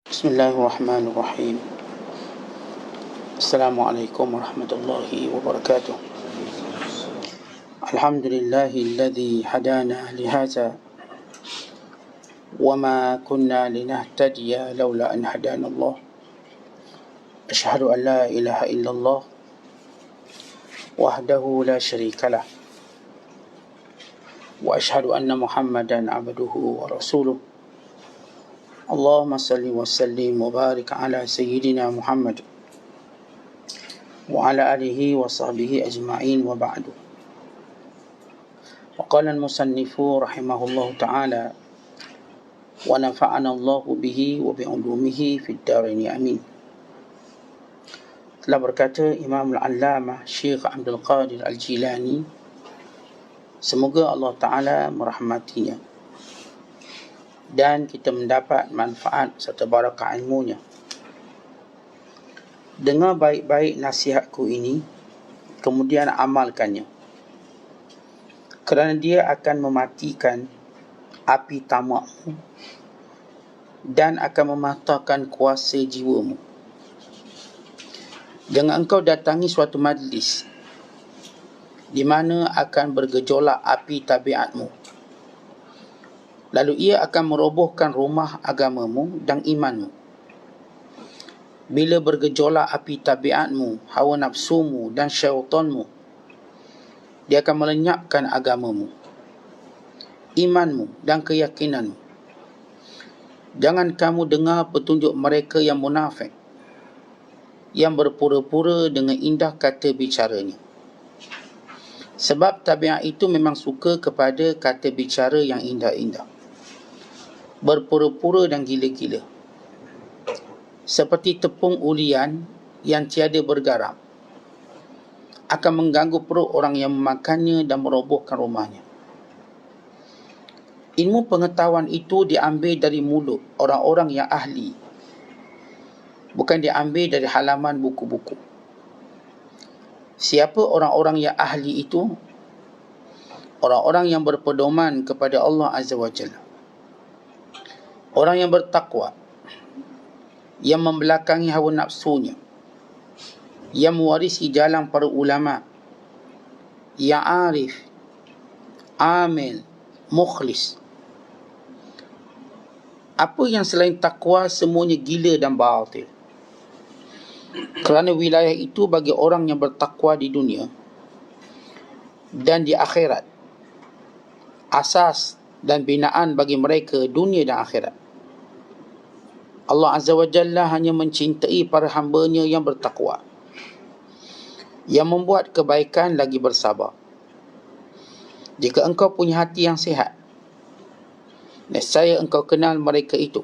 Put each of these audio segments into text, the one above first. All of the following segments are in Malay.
بسم الله الرحمن الرحيم. السلام عليكم ورحمة الله وبركاته. الحمد لله الذي هدانا لهذا وما كنا لنهتدي لولا أن هدانا الله. أشهد أن لا إله إلا الله وحده لا شريك له وأشهد أن محمدا عبده ورسوله. اللهم صل وسلم وبارك على سيدنا محمد وعلى آله وصحبه أجمعين وبعد. وقال المصنف رحمه الله تعالى ونفعنا الله به وبعلومه في الدارين آمين. Telah berkata Imam Al-Allamah Syekh Abdul Qadir Al-Jilani, semoga Allah Ta'ala merahmatinya dan kita mendapat manfaat serta barakah ilmunya. Dengar baik-baik nasihatku ini, kemudian amalkannya, kerana dia akan mematikan api tamakmu dan akan mematahkan kuasa jiwamu. Jangan engkau datangi suatu majlis di mana akan bergejolak api tabiatmu, lalu ia akan merobohkan rumah agamamu dan imanmu. Bila bergejolak api tabiatmu, hawa nafsumu dan syaitanmu, dia akan melenyapkan agamamu, imanmu dan keyakinanmu. Jangan kamu dengar petunjuk mereka yang munafik, yang berpura-pura dengan indah kata bicaranya. Sebab tabiat itu memang suka kepada kata bicara yang indah-indah, berpura-pura dan gila-gila, seperti tepung ulian yang tiada bergaram, akan mengganggu perut orang yang memakannya dan merobohkan rumahnya. Ilmu pengetahuan itu diambil dari mulut orang-orang yang ahli, bukan diambil dari halaman buku-buku. Siapa orang-orang yang ahli itu? Orang-orang yang berpedoman kepada Allah Azza wa Jalla, orang yang bertakwa, yang membelakangi hawa nafsunya, yang mewarisi jalan para ulama, yang arif, amil, mukhlis. Apa yang selain takwa semuanya gila dan batil. Kerana wilayah itu bagi orang yang bertakwa di dunia dan di akhirat, asas dan binaan bagi mereka dunia dan akhirat. Allah Azza wa Jalla hanya mencintai para hamba-Nya yang bertakwa, yang membuat kebaikan lagi bersabar. Jika engkau punya hati yang sihat, nescaya engkau kenal mereka itu.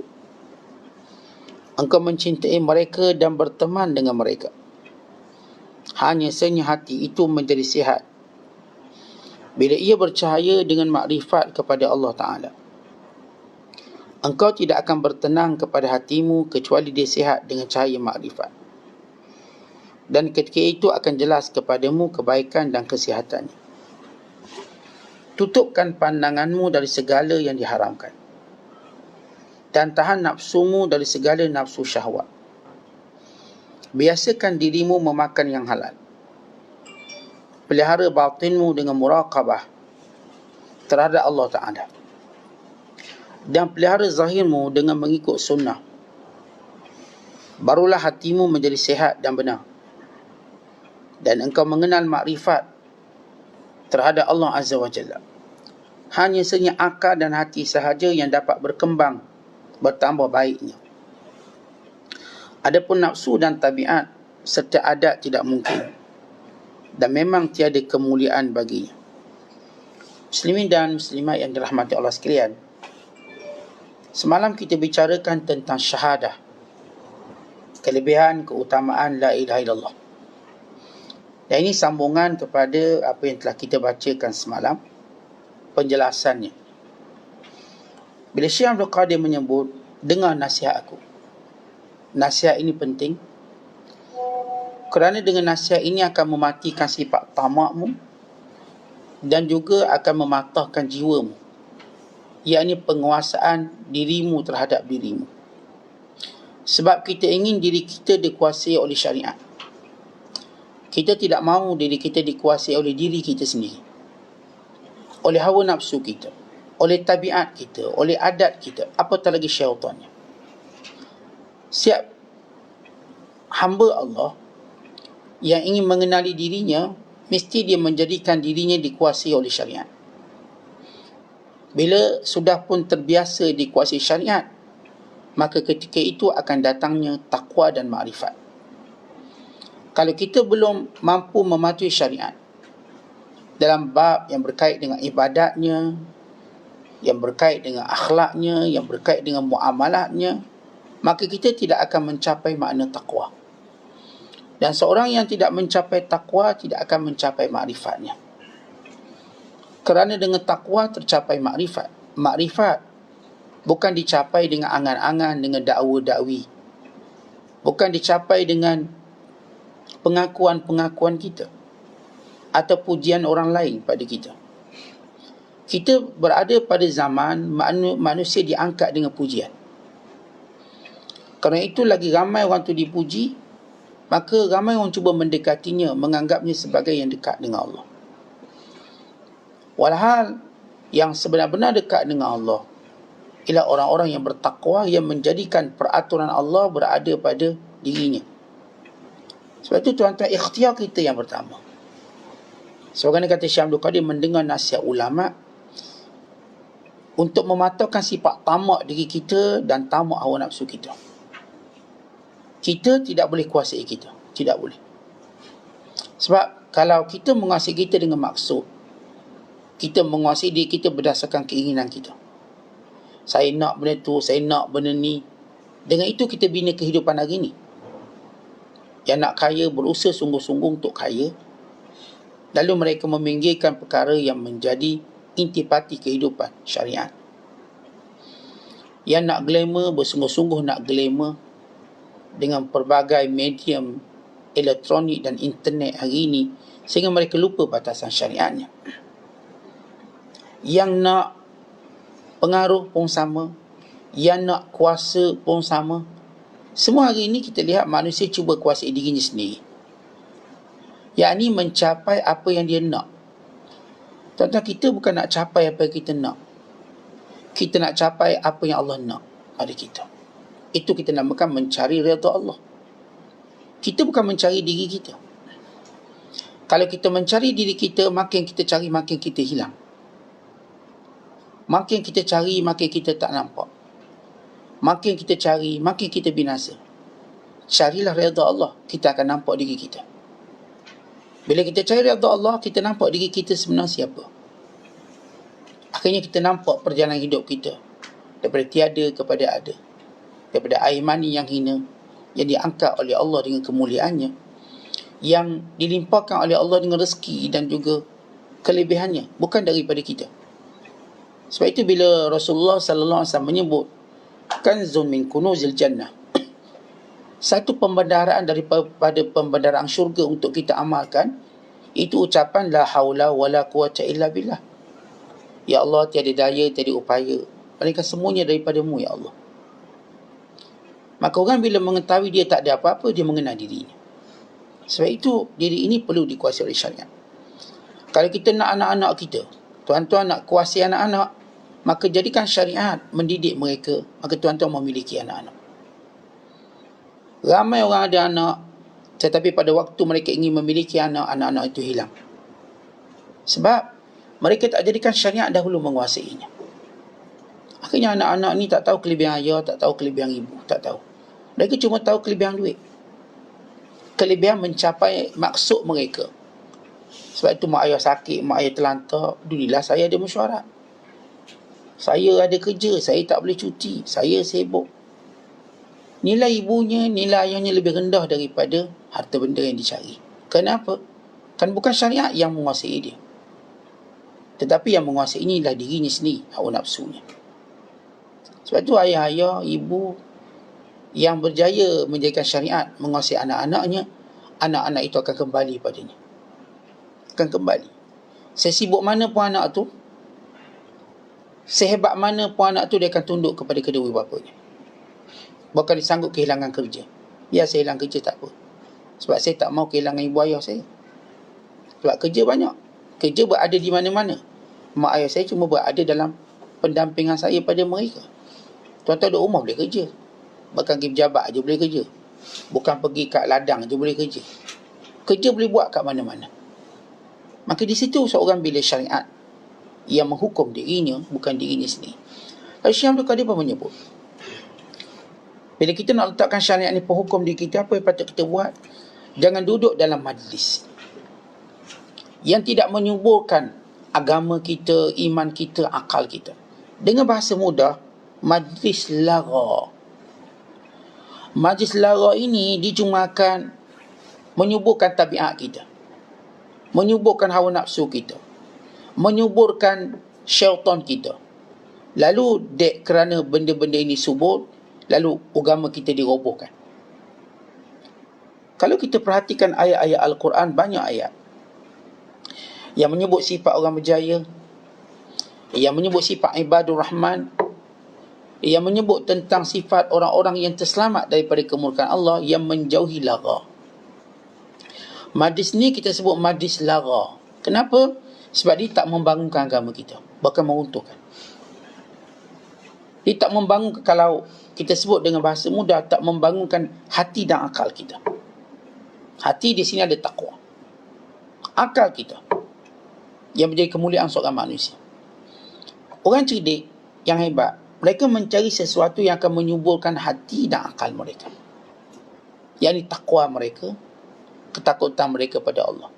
Engkau mencintai mereka dan berteman dengan mereka. Hanya saja hati itu menjadi sihat bila ia bercahaya dengan makrifat kepada Allah Ta'ala. Engkau tidak akan bertenang kepada hatimu kecuali dia sihat dengan cahaya makrifat. Dan ketika itu akan jelas kepadamu kebaikan dan kesihatannya. Tutupkan pandanganmu dari segala yang diharamkan, dan tahan nafsumu dari segala nafsu syahwat. Biasakan dirimu memakan yang halal. Pelihara batinmu dengan muraqabah terhadap Allah Ta'ala, dan pelihara zahirmu dengan mengikut sunnah. Barulah hatimu menjadi sihat dan benar, dan engkau mengenal makrifat terhadap Allah Azza wa Jalla. Hanya saja akal dan hati sahaja yang dapat berkembang, bertambah baiknya. Adapun nafsu dan tabiat serta adat tidak mungkin, dan memang tiada kemuliaan baginya. Muslimin dan muslimat yang dirahmati Allah sekalian, semalam kita bicarakan tentang syahadah, kelebihan keutamaan la ilaha illallah. Dan ini sambungan kepada apa yang telah kita bacakan semalam, penjelasannya. Bila Syekh Abdul Qadir menyebut, dengar nasihat aku. Nasihat ini penting, kerana dengan nasihat ini akan mematikan sifat tamakmu dan juga akan mematahkan jiwamu, yakni penguasaan dirimu terhadap dirimu. Sebab kita ingin diri kita dikuasai oleh syariat. Kita tidak mahu diri kita dikuasai oleh diri kita sendiri, oleh hawa nafsu kita, oleh tabiat kita, oleh adat kita, apatah lagi syaitannya. Siap hamba Allah yang ingin mengenali dirinya, mesti dia menjadikan dirinya dikuasai oleh syariat. Bila sudah pun terbiasa dikuasai syariat, maka ketika itu akan datangnya takwa dan makrifat. Kalau kita belum mampu mematuhi syariat dalam bab yang berkait dengan ibadatnya, yang berkait dengan akhlaknya, yang berkait dengan muamalatnya, maka kita tidak akan mencapai makna takwa. Dan seorang yang tidak mencapai takwa tidak akan mencapai makrifatnya. Kerana dengan takwa tercapai makrifat. Makrifat bukan dicapai dengan angan-angan, dengan dakwa-dakwi. Bukan dicapai dengan pengakuan-pengakuan kita atau pujian orang lain pada kita. Kita berada pada zaman manusia diangkat dengan pujian. Kerana itu lagi ramai orang tu dipuji, maka ramai orang cuba mendekatinya, menganggapnya sebagai yang dekat dengan Allah. Walhal yang sebenar-benar dekat dengan Allah ialah orang-orang yang bertakwa, yang menjadikan peraturan Allah berada pada dirinya. Sebab itu tuan-tuan, ikhtiar kita yang pertama. Sebagaimana kata Syekh Abdul Qadir, mendengar nasihat ulama untuk mematahkan sifat tamak diri kita dan tamak hawa nafsu kita. Kita tidak boleh kuasai kita. Tidak boleh. Sebab kalau kita menguasai kita dengan maksud, kita menguasai diri kita berdasarkan keinginan kita. Saya nak benda tu, saya nak benda ni. Dengan itu kita bina kehidupan hari ni. Yang nak kaya berusaha sungguh-sungguh untuk kaya, lalu mereka meminggirkan perkara yang menjadi intipati kehidupan syariat. Yang nak glamour bersungguh-sungguh nak glamour dengan pelbagai medium elektronik dan internet hari ini, sehingga mereka lupa batasan syariatnya. Yang nak pengaruh pun sama, yang nak kuasa pun sama. Semua hari ini kita lihat manusia cuba kuasai dirinya sendiri, yakni mencapai apa yang dia nak. Tuan-tuan, kita bukan nak capai apa yang kita nak. Kita nak capai apa yang Allah nak pada kita. Itu kita namakan mencari redha Allah. Kita bukan mencari diri kita. Kalau kita mencari diri kita, makin kita cari, makin kita hilang. Makin kita cari, makin kita tak nampak. Makin kita cari, makin kita binasa. Carilah redha Allah, kita akan nampak diri kita. Bila kita cari redha Allah, kita nampak diri kita sebenar siapa. Akhirnya kita nampak perjalanan hidup kita daripada tiada kepada ada, daripada air mani yang hina, yang diangkat oleh Allah dengan kemuliaannya, yang dilimpahkan oleh Allah dengan rezeki dan juga kelebihannya, bukan daripada kita. Sebab itu bila Rasulullah sallallahu alaihi wasallam menyebut kanzun min kunuzil jannah, satu pembendaraan daripada pembendaraan syurga untuk kita amalkan, itu ucapan la haula wala quwata illa billah. Ya Allah, tiada daya, tiada upaya, melainkan semuanya daripada-Mu, ya Allah. Maka orang bila mengetahui dia tak ada apa-apa, dia mengenal dirinya. Sebab itu diri ini perlu dikuasai oleh syariat. Kalau kita nak anak-anak kita, tuan-tuan nak kuasai anak-anak, maka jadikan syariat mendidik mereka, maka tuan-tuan memiliki anak-anak. Ramai orang ada anak, tetapi pada waktu mereka ingin memiliki anak, anak-anak itu hilang. Sebab mereka tak jadikan syariat dahulu menguasainya. Akhirnya anak-anak ni tak tahu kelebihan ayah, tak tahu kelebihan ibu, tak tahu. Mereka cuma tahu kelebihan duit, kelebihan mencapai maksud mereka. Sebab itu mak ayah sakit, mak ayah terlantar, alhamdulillah saya ada mesyuarat, saya ada kerja, saya tak boleh cuti, saya sibuk. Nilai ibunya, nilai ayahnya lebih rendah daripada harta benda yang dicari. Kenapa? Kan bukan syariat yang menguasai dia, tetapi yang menguasai inilah dirinya sendiri, hawa nafsunya. Sebab itu ayah-ayah, ibu yang berjaya menjadikan syariat menguasai anak-anaknya, anak-anak itu akan kembali padanya. Akan kembali. Sesibuk mana pun anak tu, sehebat mana pun anak tu, dia akan tunduk kepada kedua bapanya. Bukan dia sanggup kehilangan kerja. Ya, saya hilang kerja tak apa. Sebab saya tak mau kehilangan ibu ayah saya. Sebab kerja banyak. Kerja berada di mana-mana. Mak ayah saya cuma berada dalam pendampingan saya pada mereka. Tuan-tuan duduk rumah boleh kerja. Bahkan pergi pejabat je boleh kerja. Bukan pergi kat ladang je boleh kerja. Kerja boleh buat kat mana-mana. Maka di situ seorang bila syariat yang menghukum dirinya, bukan dirinya sendiri. Lalu Syekh Abdul Qadir pun menyebut, bila kita nak letakkan syariat ni penghukum diri kita, apa yang patut kita buat? Jangan duduk dalam majlis yang tidak menyuburkan agama kita, iman kita, akal kita. Dengan bahasa mudah, majlis lara. Majlis lara ini dia cuma akan menyuburkan tabiat kita, menyuburkan hawa nafsu kita, menyuburkan syaitan kita. Lalu kerana benda-benda ini subur, lalu agama kita dirobohkan. Kalau kita perhatikan ayat-ayat Al-Quran, banyak ayat yang menyebut sifat orang berjaya, yang menyebut sifat ibadur rahman, yang menyebut tentang sifat orang-orang yang terselamat daripada kemurkaan Allah, yang menjauhi lara. Majlis ni kita sebut majlis lara. Kenapa? Sebab dia tak membangunkan agama kita, bahkan meruntuhkan. Dia tak membangun, kalau kita sebut dengan bahasa mudah, tak membangunkan hati dan akal kita. Hati di sini ada takwa. Akal kita yang menjadi kemuliaan seorang manusia. Orang cerdik yang hebat, mereka mencari sesuatu yang akan menyuburkan hati dan akal mereka. Yang takwa mereka, ketakutan mereka pada Allah.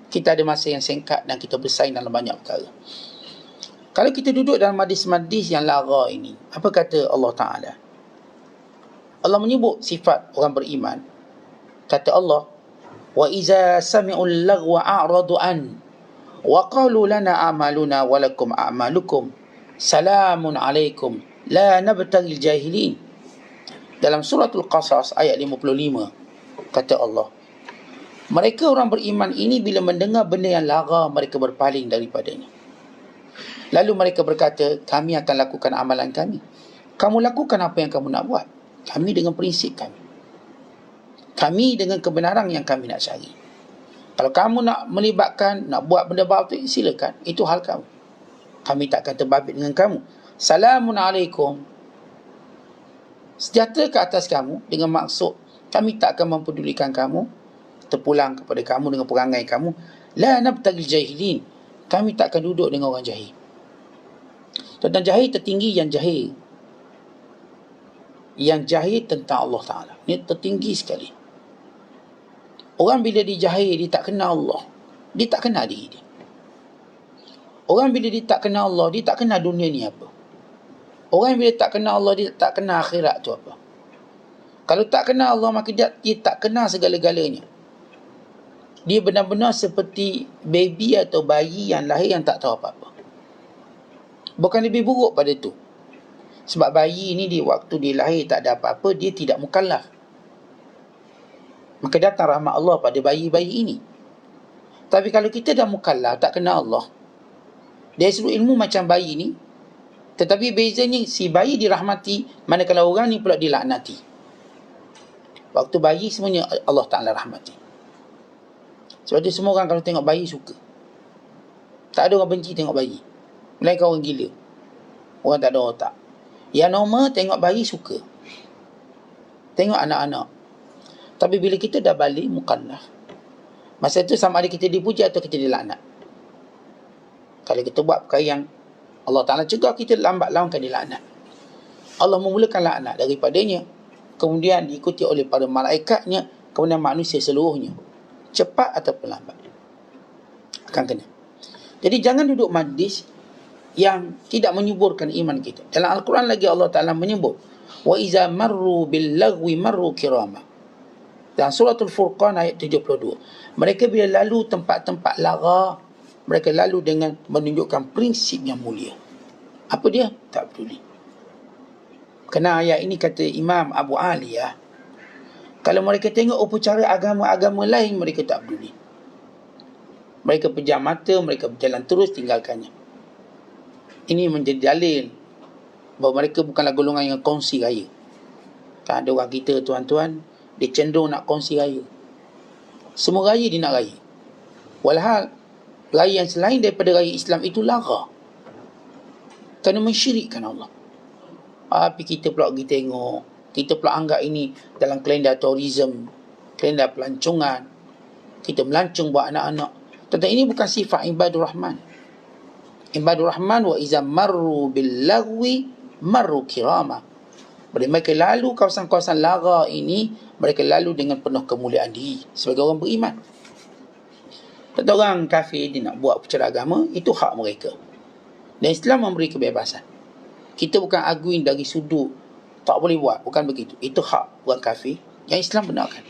Kita ada masa yang singkat dan kita bersaing dalam banyak perkara. Kalau kita duduk dalam majlis-majlis yang lara ini, apa kata Allah Ta'ala? Allah menyebut sifat orang beriman. Kata Allah, wa iza sami'ul lagwa a'radu an wa qalu lana a'maluna wa lakum a'malukum salamun alaikum la nabtagil jahilin. Dalam suratul Qasas ayat 55 kata Allah, mereka orang beriman ini bila mendengar benda yang lara, mereka berpaling daripadanya. Lalu mereka berkata, kami akan lakukan amalan kami. Kamu lakukan apa yang kamu nak buat. Kami dengan prinsip kami. Kami dengan kebenaran yang kami nak cari. Kalau kamu nak melibatkan, nak buat benda batil, silakan. Itu hal kamu. Kami tak akan terbabit dengan kamu. Salamun alaikum. Sejahtera ke atas kamu, dengan maksud kami tak akan mempedulikan kamu, terpulang kepada kamu dengan perangai kamu. La nabtagil jahilin. Kami tak akan duduk dengan orang jahil. Tentang jahil tertinggi yang jahil. Yang jahil tentang Allah Ta'ala. Ini tertinggi sekali. Orang bila dijahil, dia tak kenal Allah. Dia tak kenal diri dia. Orang bila dia tak kenal Allah, dia tak kenal dunia ni apa. Orang bila tak kenal Allah, dia tak kenal akhirat tu apa. Kalau tak kenal Allah, maka dia tak kenal segala-galanya. Dia benar-benar seperti baby atau bayi yang lahir yang tak tahu apa-apa. Bukan lebih buruk pada tu. Sebab bayi ni waktu dia lahir tak ada apa-apa, dia tidak mukallaf. Maka datang rahmat Allah pada bayi-bayi ini. Tapi kalau kita dah mukallaf, tak kenal Allah, dia suruh ilmu macam bayi ni, tetapi bezanya si bayi dirahmati, manakala orang ni pula dilaknati. Waktu bayi semuanya Allah Ta'ala rahmati. Sebab tu semua orang kalau tengok bayi suka. Tak ada orang benci tengok bayi. Melainkan orang gila, orang tak ada otak. Yang normal tengok bayi suka, tengok anak-anak. Tapi bila kita dah balik mukallaf, masa tu sama ada kita dipuji atau kita dilaknat. Kalau kita buat perkara yang Allah Ta'ala cegah, kita lambat laun kan dilaknat. Allah memulakan laknat daripadanya, kemudian diikuti oleh para malaikatnya, kemudian manusia seluruhnya. Cepat ataupun lambat akan kena. Jadi jangan duduk majlis yang tidak menyuburkan iman kita. Dalam Al-Quran lagi Allah Ta'ala menyebut, wa iza marru bil lagwi marru kirama. Dalam suratul Furqan ayat 72, mereka bila lalu tempat-tempat lara, mereka lalu dengan menunjukkan prinsip yang mulia. Apa dia? Tak peduli. Kerana ayat ini kata Imam Abu Aliyah, kalau mereka tengok upacara agama-agama lain, mereka tak peduli. Mereka pejam mata, mereka berjalan terus, tinggalkannya. Ini menjadi dalil bahawa mereka bukanlah golongan yang kongsi raya. Kan ada orang kita tuan-tuan, dia cenderung nak kongsi raya. Semua raya dia nak raya. Walhal raya yang selain daripada raya Islam itu lara. Kerana mensyirikkan Allah. Tapi kita pula pergi tengok, kita pula anggap ini dalam kalendar tourism, kalendar pelancongan. Kita melancong buat anak-anak. Tentang ini bukan sifat ibadur rahman. Ibadur rahman wa iza marru bil lagwi marru kirama. Bila mereka lalu kawasan-kawasan lara ini, mereka lalu dengan penuh kemuliaan diri sebagai orang beriman. Tentu orang kafir dia nak buat perkara agama, itu hak mereka. Dan Islam memberi kebebasan. Kita bukan arguing dari sudut tak boleh buat, bukan begitu. Itu hak orang kafir yang Islam benarkan.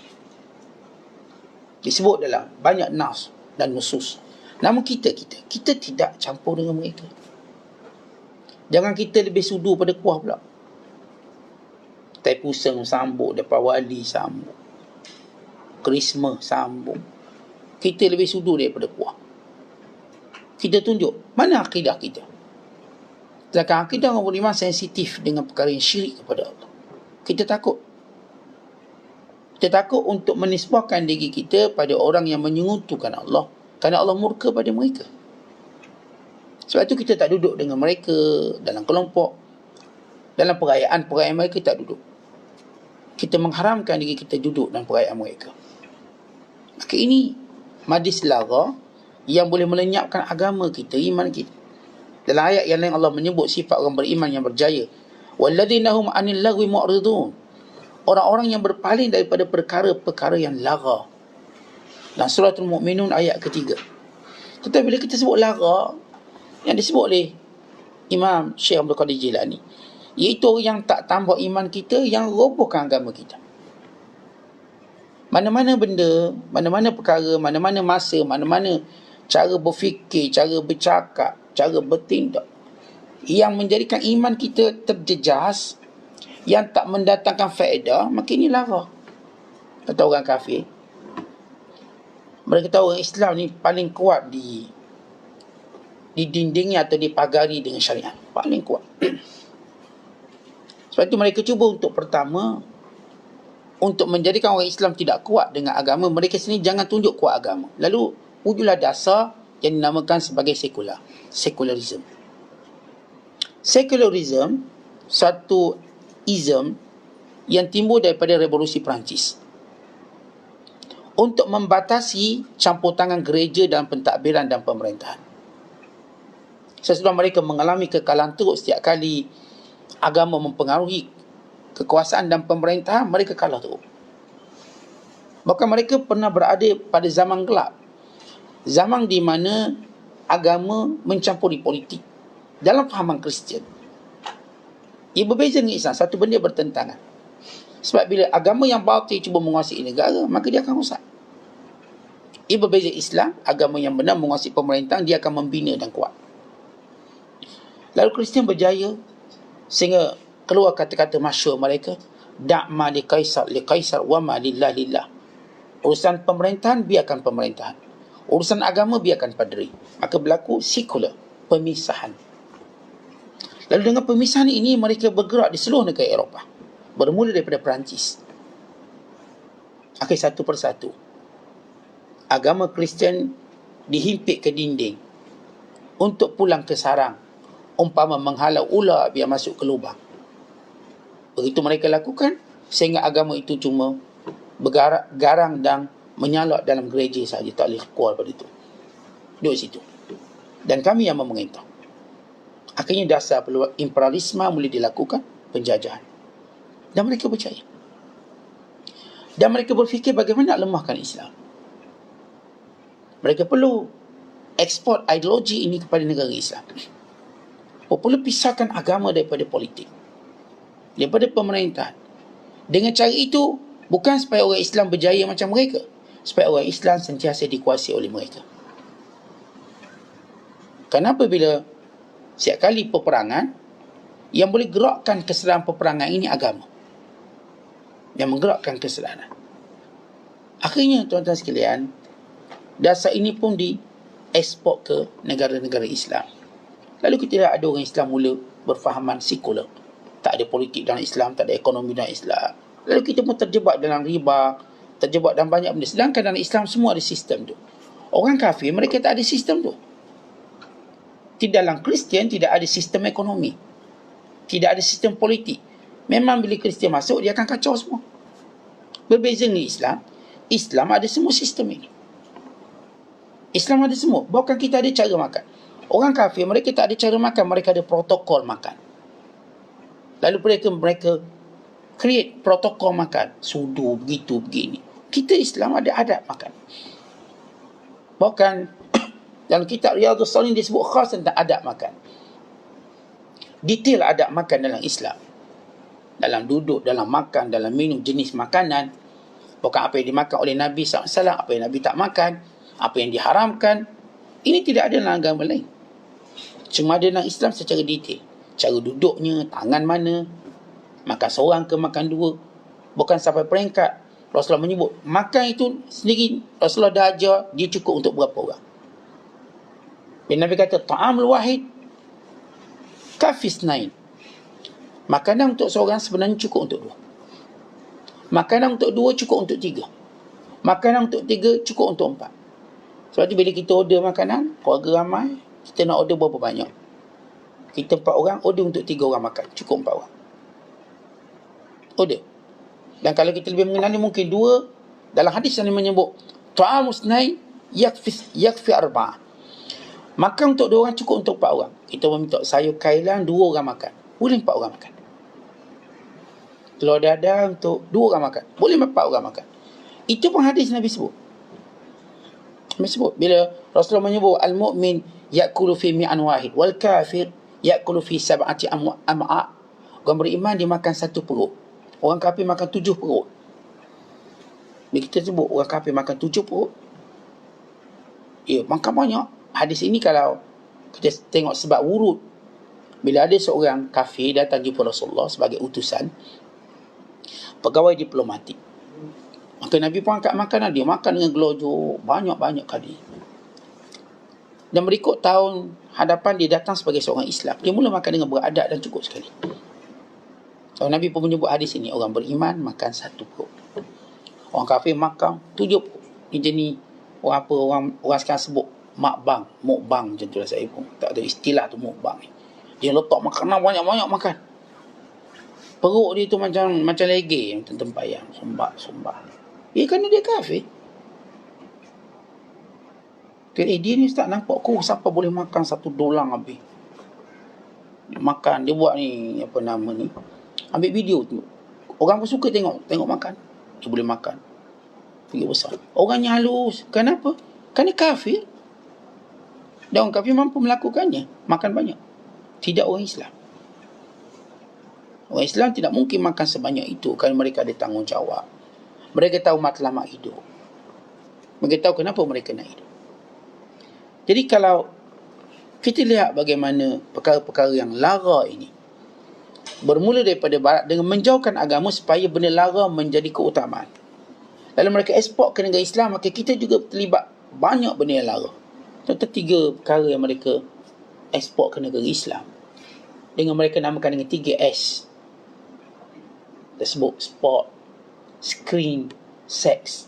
Disebut dalam banyak nas dan nusus. Namun kita tidak campur dengan mereka. Jangan kita lebih sudu pada kuah pula. Tai Puseng sambung, depan wali sambung, Krismas sambung. Kita lebih sudu daripada kuah. Kita tunjuk mana akidah kita. Sedangkan akidah orang beriman sensitif dengan perkara yang syirik kepada Allah. Kita takut. Kita takut untuk menisbahkan diri kita pada orang yang menyekutukan Allah. Kerana Allah murka pada mereka. Sebab itu kita tak duduk dengan mereka dalam kelompok. Dalam perayaan mereka tak duduk. Kita mengharamkan diri kita duduk dalam perayaan mereka. Maka ini majlis lara yang boleh melenyapkan agama kita, iman kita. Dalam ayat yang lain Allah menyebut sifat orang beriman yang berjaya. Walladzina hum 'anil lagwi mu'ridun. Orang-orang yang berpaling daripada perkara-perkara yang lara. Dalam suratul Mu'minun ayat ketiga. Tetapi bila kita sebut lara, yang disebut oleh Imam Syekh Abdul Qadir Jilani, iaitu yang tak tambah iman kita, yang robohkan agama kita. Mana-mana benda, mana-mana perkara, mana-mana masa, mana-mana cara berfikir, cara bercakap, cara bertindak yang menjadikan iman kita terjejas, yang tak mendatangkan faedah, maka ini lara. Kata orang kafir, mereka tahu orang Islam ni paling kuat di dindingnya atau dipagari dengan syariat. Paling kuat. Sebab itu mereka cuba untuk pertama, untuk menjadikan orang Islam tidak kuat dengan agama, mereka sendiri jangan tunjuk kuat agama. Lalu wujudlah dasar yang dinamakan sebagai secularism. Secularism, satu ism yang timbul daripada revolusi Perancis untuk membatasi campur tangan gereja dalam pentadbiran dan pemerintahan. Sesudah mereka mengalami kekalahan teruk setiap kali agama mempengaruhi kekuasaan dan pemerintahan, mereka kalah teruk. Bahkan mereka pernah berada pada zaman gelap, zaman di mana agama mencampuri politik dalam fahaman Kristian. Ia berbeza dengan Islam, satu benda bertentangan. Sebab bila agama yang batil cuba menguasai negara, maka dia akan rosak. Ia berbeza Islam, agama yang benar menguasai pemerintahan, dia akan membina dan kuat. Lalu Kristian berjaya sehingga keluar kata-kata masyhur mereka, da'ma li kaisar wa ma lillah lillah. Urusan pemerintahan biarkan pemerintahan, urusan agama biarkan paderi. Maka berlaku sekular, pemisahan. Lalu dengan pemisahan ini mereka bergerak di seluruh negara Eropah, bermula daripada Perancis. Satu persatu agama Kristian dihimpit ke dinding untuk pulang ke sarang, umpama menghalau ular biar masuk ke lubang. Begitu mereka lakukan, sehingga agama itu cuma garang dan menyalak dalam gereja saja, tak boleh keluar pada itu. Duduk situ. Dan kami yang memerintah. Akhirnya dasar imperialisme mulai dilakukan, penjajahan. Dan mereka percaya. Dan mereka berfikir bagaimana nak lemahkan Islam. Mereka perlu ekspor ideologi ini kepada negara Islam. Perlu pisahkan agama daripada politik, daripada pemerintahan. Dengan cara itu, bukan supaya orang Islam berjaya macam mereka, supaya orang Islam sentiasa dikuasai oleh mereka. Kenapa bila setiap kali peperangan, yang boleh gerakkan kesedaran peperangan ini agama, yang menggerakkan kesedaran. Akhirnya tuan-tuan sekalian, dasar ini pun diekspor ke negara-negara Islam. Lalu kita lihat ada orang Islam mula berfahaman sekular. Tak ada politik dalam Islam, tak ada ekonomi dalam Islam. Lalu kita pun terjebak dalam riba, terjebak dalam banyak benda. Sedangkan dalam Islam semua ada sistem tu. Orang kafir, mereka tak ada sistem tu. Di dalam Kristian tidak ada sistem ekonomi, tidak ada sistem politik. Memang bila Kristian masuk, dia akan kacau semua. Berbeza dengan Islam, Islam ada semua sistem ini. Islam ada semua. Bahkan kita ada cara makan. Orang kafir, mereka tak ada cara makan, mereka ada protokol makan. Lalu mereka create protokol makan. Sudu, begitu, begini. Kita Islam ada adab makan. Bahkan dalam kitab Riyadhus Shalihin disebut khas tentang adab makan. Detail adab makan dalam Islam. Dalam duduk, dalam makan, dalam minum, jenis makanan. Bukan apa yang dimakan oleh Nabi SAW, apa yang Nabi tak makan, apa yang diharamkan. Ini tidak ada dalam agama lain. Cuma ada dalam Islam secara detail. Cara duduknya, tangan mana, makan seorang ke makan dua. Bukan sampai peringkat Rasulullah menyebut makan itu sendiri Rasulullah dah ajar dia cukup untuk berapa orang. Dan Nabi kata ta'amul wahid kafis nain. Makanan untuk seorang sebenarnya cukup untuk dua. Makanan untuk dua cukup untuk tiga. Makanan untuk tiga cukup untuk empat. Sebab tu bila kita order makanan, keluarga ramai, kita nak order berapa banyak? Kita 4 orang, order untuk 3 orang makan. Cukup 4 orang. Order. Dan kalau kita lebih mengenali, mungkin 2. Dalam hadis yang menyebut ta'amus nain yakfi arba'ah. Makan untuk 2 orang cukup untuk 4 orang. Kita meminta sayur kailan 2 orang makan. Boleh 4 orang makan. Telur dadar untuk 2 orang makan. Boleh 4 orang makan. Itu pun hadis Nabi sebut. Nabi sebut. Bila Rasulullah menyebut al-mu'min ya'kulu fi mi'an wahid. Wal kafir ya'kulu fi sab'ati am'a'. Orang beriman dia makan 1 perut. Orang kafir makan 7 perut. Bila kita sebut orang kafir makan 7 perut, ya, makan banyak. Hadis ini kalau kita tengok sebab wurud, bila ada seorang kafir datang jumpa Rasulullah sebagai utusan, pegawai diplomatik, maka Nabi pun angkat makanan. Dia makan dengan gelojoh banyak-banyak kali. Dan berikut tahun hadapan dia datang sebagai seorang Islam, dia mula makan dengan beradab dan cukup sekali. So, Nabi pun menyebut hadis ini, orang beriman makan 1 perut. Orang kafir makan 7 perut. Ini jenis orang sekarang sebut mukbang macam tu lah. Saya pun tak ada istilah tu mukbang ni. Dia letak makanan banyak-banyak makan. Perut dia tu macam lege, macam tempayang, sombak. Ya, kerana dia kafir. Dia ni tak nampak siapa boleh makan 1 dolang habis. Dia makan, dia buat ni, apa nama ni, ambil video tu. Orang pun suka tengok makan. Dia boleh makan pergi besar. Orangnya halus. Kenapa? Kerana kafir. Dan orang kafir mampu melakukannya. Makan banyak. Tidak orang Islam. Orang Islam tidak mungkin makan sebanyak itu kerana mereka ada tanggungjawab. Mereka tahu matlamat hidup. Mereka tahu kenapa mereka nak hidup. Jadi kalau kita lihat bagaimana perkara-perkara yang lara ini bermula daripada barat dengan menjauhkan agama supaya benda lara menjadi keutamaan. Lalu mereka ekspor ke negara Islam, maka kita juga terlibat banyak benda yang lara. Contoh 3 perkara yang mereka ekspor ke negara Islam dengan mereka namakan dengan 3S. Tersebut sport, screen, seks.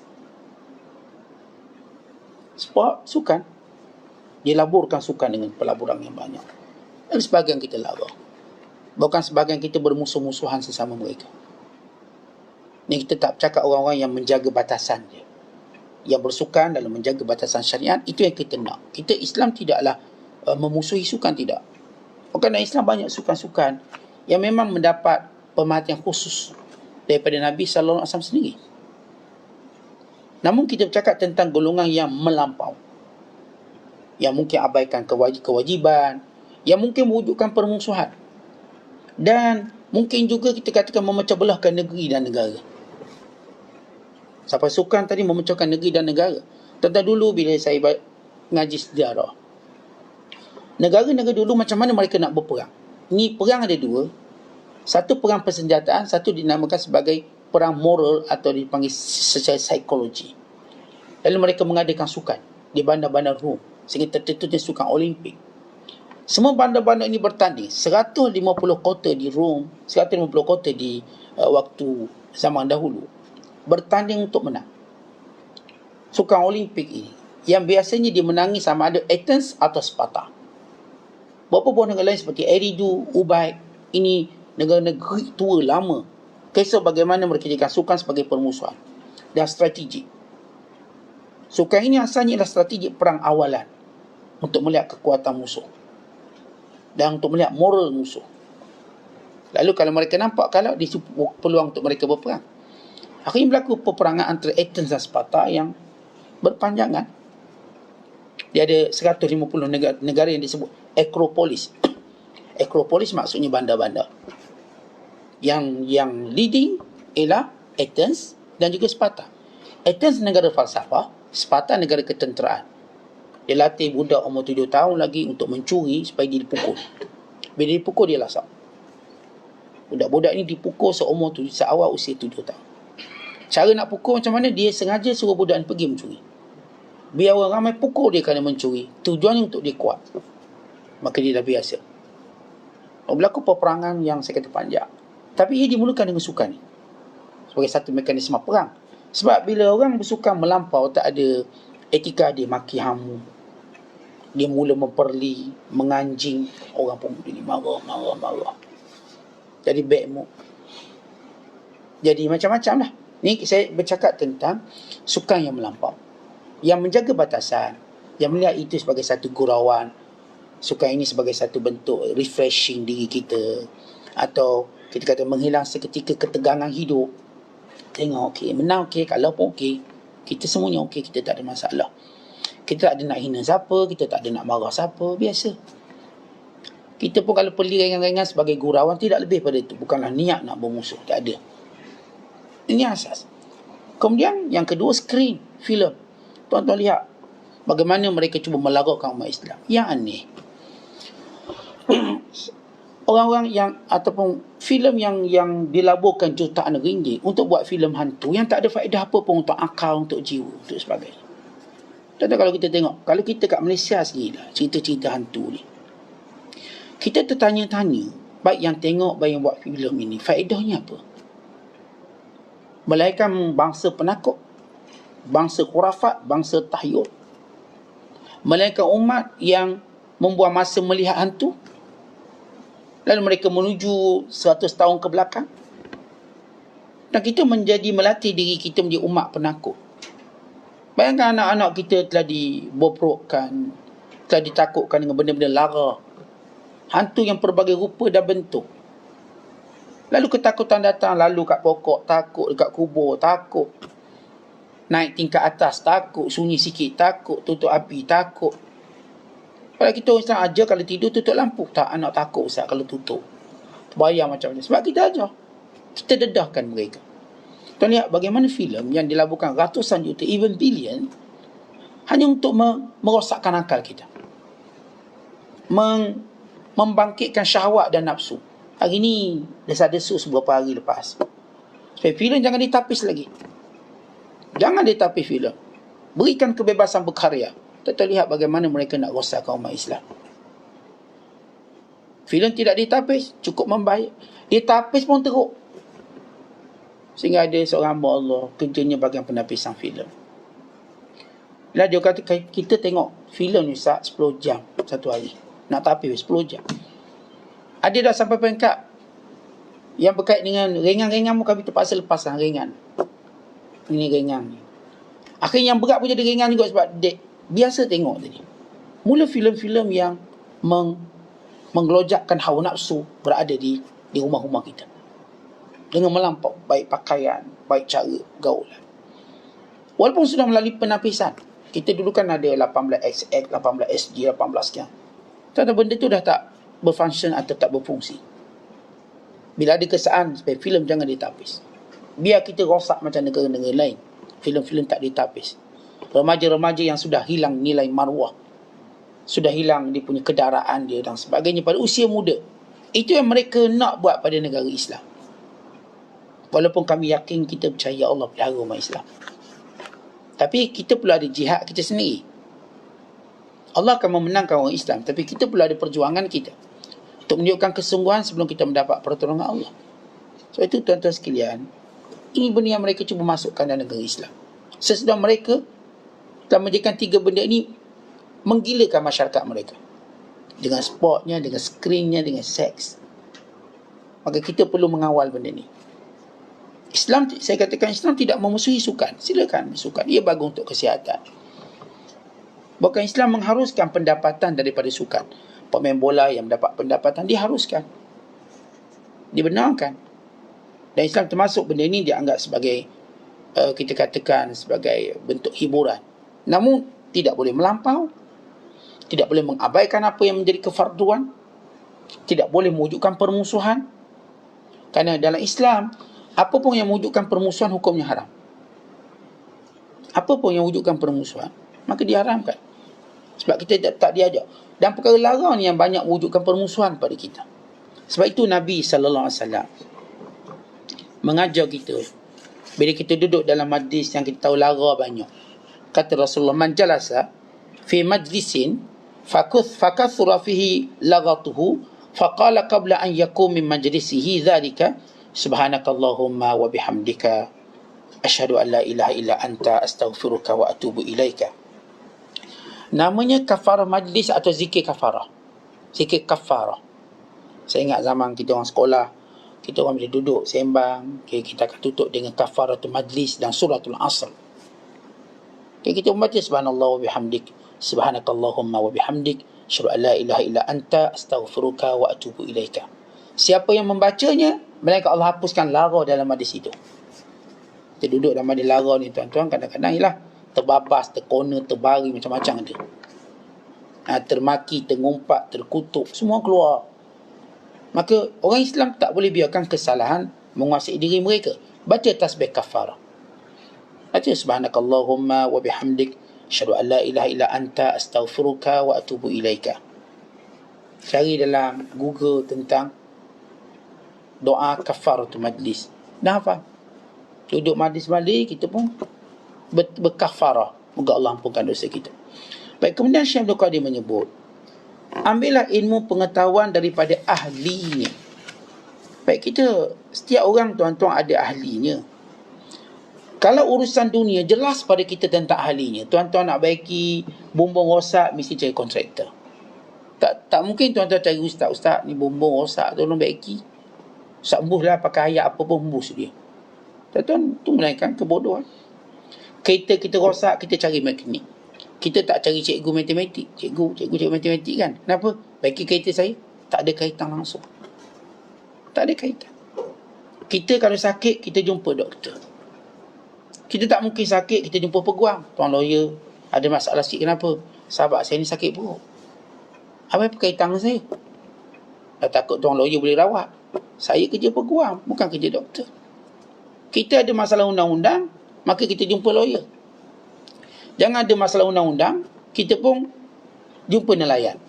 Sport, sukan. Dia laburkan sukan dengan pelaburan yang banyak. Dan sebahagian kita lara. Bukan sebahagian kita bermusuh-musuhan sesama mereka. Ni kita tak cakap orang-orang yang menjaga batasan dia. Yang bersukan dalam menjaga batasan syariat, itu yang kita nak. Kita Islam tidaklah memusuhi sukan, tidak. Bukan dalam Islam banyak sukan-sukan yang memang mendapat perhatian khusus daripada Nabi SAW sendiri. Namun kita bercakap tentang golongan yang melampau, yang mungkin abaikan kewajiban, yang mungkin mewujudkan permusuhan, dan mungkin juga kita katakan memecah belahkan negeri dan negara. Sampai sukan tadi memecahkan negeri dan negara. Tentang dulu bila saya ngaji sejarah, negara-negara dulu macam mana mereka nak berperang. Ni perang ada 2. Satu perang persenjataan, satu dinamakan sebagai perang moral atau dipanggil secara psikologi. Lalu mereka mengadakan sukan di bandar-bandar Rom, sehingga tertentunya sukan Olimpik. Semua bandar-bandar ini bertanding. 150 kota di Rom, 150 kota di waktu zaman dahulu bertanding untuk menang sukan Olimpik ini, yang biasanya dimenangi sama ada Athens atau Sparta. Beberapa buah negara lain seperti Eridu, Ubay, ini negara-negara tua lama. Kisah bagaimana mereka jadikan sukan sebagai permusuhan dan strategi. Sukan ini asalnya adalah strategi perang awalan untuk melihat kekuatan musuh dan untuk melihat moral musuh. Lalu kalau mereka nampak kalah, dia peluang untuk mereka berperang. Akhirnya berlaku peperangan antara Athens dan Sparta yang berpanjangan. Dia ada 150 negara yang disebut Acropolis. Acropolis maksudnya bandar-bandar. Yang leading ialah Athens dan juga Sparta. Athens negara falsafah, Sparta negara ketenteraan. Dia latih budak umur 7 tahun lagi untuk mencuri supaya dia dipukul. Bila dia dipukul, dia lasak. Budak-budak ni dipukul seawal usia 7 tahun. Cara nak pukul macam mana? Dia sengaja suruh budak ni pergi mencuri. Biar orang ramai pukul dia kerana mencuri. Tujuannya untuk dia kuat. Maka dia dah biasa. Berlaku peperangan yang saya kata panjang. Tapi ia dimulakan dengan sukan ni sebagai satu mekanisme perang. Sebab bila orang bersukan melampau, tak ada etika, dia maki hamu, dia mula memperli, menganjing, orang pun jadi marah. Jadi bad mood. Jadi macam-macam lah. Ni saya bercakap tentang sukan yang melampau, yang menjaga batasan, yang melihat itu sebagai satu gurauan. Sukan ini sebagai satu bentuk refreshing diri kita, atau kita kata menghilang seketika ketegangan hidup. Tengok, okey, menang okey, kalah pun okey, kita semuanya okey, kita tak ada masalah. Kita tak ada nak hina siapa, kita tak ada nak marah siapa, biasa. Kita pun kalau pergi ringan-ringan sebagai gurauan, tidak lebih pada itu. Bukanlah niat nak bermusuh, tak ada. Ini asas. Kemudian yang kedua, skrin, filem. Tuan-tuan lihat bagaimana mereka cuba melarutkan umat Islam. Yang aneh, orang-orang yang ataupun filem yang dilaburkan jutaan ringgit untuk buat filem hantu yang tak ada faedah apa pun untuk akal, untuk jiwa, untuk sebagainya. Contoh kalau kita tengok, kalau kita kat Malaysia sendiri lah, cerita-cerita hantu ni, kita tertanya-tanya, baik yang tengok, baik yang buat filem ini, faedahnya apa? Melahirkan bangsa penakut, bangsa khurafat, bangsa tahyul, melahirkan umat yang membuang masa melihat hantu, lalu mereka menuju 100 tahun ke belakang, dan kita melatih diri kita menjadi umat penakut. Bayangkan anak-anak kita telah dibobrokkan, telah ditakutkan dengan benda-benda lara, hantu yang pelbagai rupa dan bentuk. Lalu ketakutan datang, lalu kat pokok takut, dekat kubur takut, naik tingkat atas takut, sunyi sikit takut, tutup api takut. Kalau kita Islam ajar kalau tidur tutup lampu, tak, anak takut Ustaz kalau tutup. Terbayang macam mana. Sebab kita ajar, kita dedahkan mereka. Tuan lihat bagaimana filem yang dilaburkan ratusan juta, even billion, hanya untuk merosakkan akal kita, membangkitkan syahwat dan nafsu. Hari ni desas-desus beberapa hari lepas, supaya filem jangan ditapis lagi. Jangan ditapis filem, berikan kebebasan berkarya. Kita lihat bagaimana mereka nak rosakkan umat Islam. Filem tidak ditapis, cukup membayar. Ditapis pun teruk. Sehingga ada seorang hamba Allah, kerjanya bagian penapisan filem. Bila dia kata, kita tengok filem ni 10 jam satu hari, nak tapis 10 jam. Ada dah sampai peringkat yang berkait dengan ringan-ringan pun kami terpaksa lepaskan ringan. Ini ringan ni. Akhirnya yang berat pun jadi ringan juga sebab biasa tengok tadi. Mula filem-filem yang menggelojakkan hawa nafsu berada di rumah-rumah kita dengan melampau, baik pakaian, baik cara gaulan. Walaupun sudah melalui penapisan, kita dulu kan ada 18XX, 18SG, 18 sekian. Tetapi benda tu dah tak berfungsi atau tak berfungsi. Bila ada kesan supaya filem jangan ditapis, biar kita rosak macam negara-negara lain, filem-filem tak ditapis. Remaja-remaja yang sudah hilang nilai maruah, sudah hilang dia punya kedaraan dia dan sebagainya pada usia muda. Itu yang mereka nak buat pada negara Islam. Walaupun kami yakin, kita percaya Allah pelihara umat Islam, tapi kita perlu ada jihad kita sendiri. Allah akan memenangkan orang Islam, tapi kita perlu ada perjuangan kita untuk menunjukkan kesungguhan sebelum kita mendapat pertolongan Allah. Sebab itu tuan-tuan sekalian, ini benda yang mereka cuba masukkan dalam negara Islam. Sesudah mereka telah menjadikan 3 benda ini menggilakan masyarakat mereka. Dengan sportnya, dengan skrinnya, dengan seks. Maka kita perlu mengawal benda ni. Islam, saya katakan Islam tidak memusuhi sukan. Silakan sukan. Ia bagus untuk kesihatan. Bahkan Islam mengharuskan pendapatan daripada sukan. Pemain bola yang mendapat pendapatan diharuskan, dibenarkan. Dan Islam termasuk benda ini dianggap sebagai kita katakan sebagai bentuk hiburan. Namun tidak boleh melampau, tidak boleh mengabaikan apa yang menjadi kefarduan, tidak boleh mewujudkan permusuhan. Kerana dalam Islam, apa pun yang mewujudkan permusuhan hukumnya haram. Apa pun yang wujudkan permusuhan, maka diharamkan. Sebab kita tak diajar. Dan perkara larang yang banyak wujudkan permusuhan pada kita. Sebab itu Nabi SAW mengajar kita, bila kita duduk dalam majlis yang kita tahu lara banyak. Kata Rasulullah, man jalasa fi majlisin fakathura fihi lagatuhu faqala qabla an yakum min majlisihi dhalika subhanakallahumma wa bihamdika asyhadu an la ilaha illa anta astaghfiruka wa atubu ilaika. Namanya kafarah majlis atau zikir kafarah. Zikir kafarah. Saya ingat zaman kita orang sekolah, kita orang bila duduk sembang, kita akan tutup dengan kafaratul majlis dan suratul asr. Kita membaca subhanallah wa bihamdik, subhanakallahumma wa bihamdik, asyhadu an la ilaha illa anta astaghfiruka wa atubu ilaika. Siapa yang membacanya, melainkan Allah hapuskan lara dalam majlis itu. Kita duduk dalam majlis lara ni tuan-tuan, kadang-kadang ialah terbabas, terkona, terbari, macam-macam ada. Termaki, terngumpat, terkutuk, semua keluar. Maka orang Islam tak boleh biarkan kesalahan menguasai diri mereka. Baca tasbih kafarah. Baca subhanakallahumma wa bihamdik, asyhadu an la ilaha illa anta astaghfiruka wa atubu ilaika. Cari dalam Google tentang doa kafaratul majlis. Dah hafal. Duduk majlis-majlis, kita pun berkafarah. Moga Allah ampunkan dosa kita. Baik, kemudian Syekh Abdul Qadir menyebut, ambillah ilmu pengetahuan daripada ahlinya. Baik, kita, setiap orang tuan-tuan ada ahlinya. Kalau urusan dunia, jelas pada kita tentang ahlinya. Tuan-tuan nak baiki bumbung rosak, mesti cari kontraktor. Tak mungkin tuan-tuan cari ustaz-ustaz ni bumbung rosak, tolong baiki. Sembuhlah pakai ayat apa pun hembus dia. Tuan-tuan, itu melainkan kebodohan. Kereta kita rosak, kita cari mekanik. Kita tak cari cikgu matematik. Cikgu matematik kan. Kenapa? Bagi kereta saya, tak ada kaitan langsung. Tak ada kaitan. Kita kalau sakit, kita jumpa doktor. Kita tak mungkin sakit, kita jumpa peguam. Tuan lawyer, ada masalah sikit, kenapa? Sahabat saya ni sakit perut. Apa berkaitan dengan saya? Dah takut tuan lawyer boleh rawat. Saya kerja peguam, bukan kerja doktor. Kita ada masalah undang-undang, maka kita jumpa lawyer. Jangan ada masalah undang-undang, kita pun jumpa nelayan.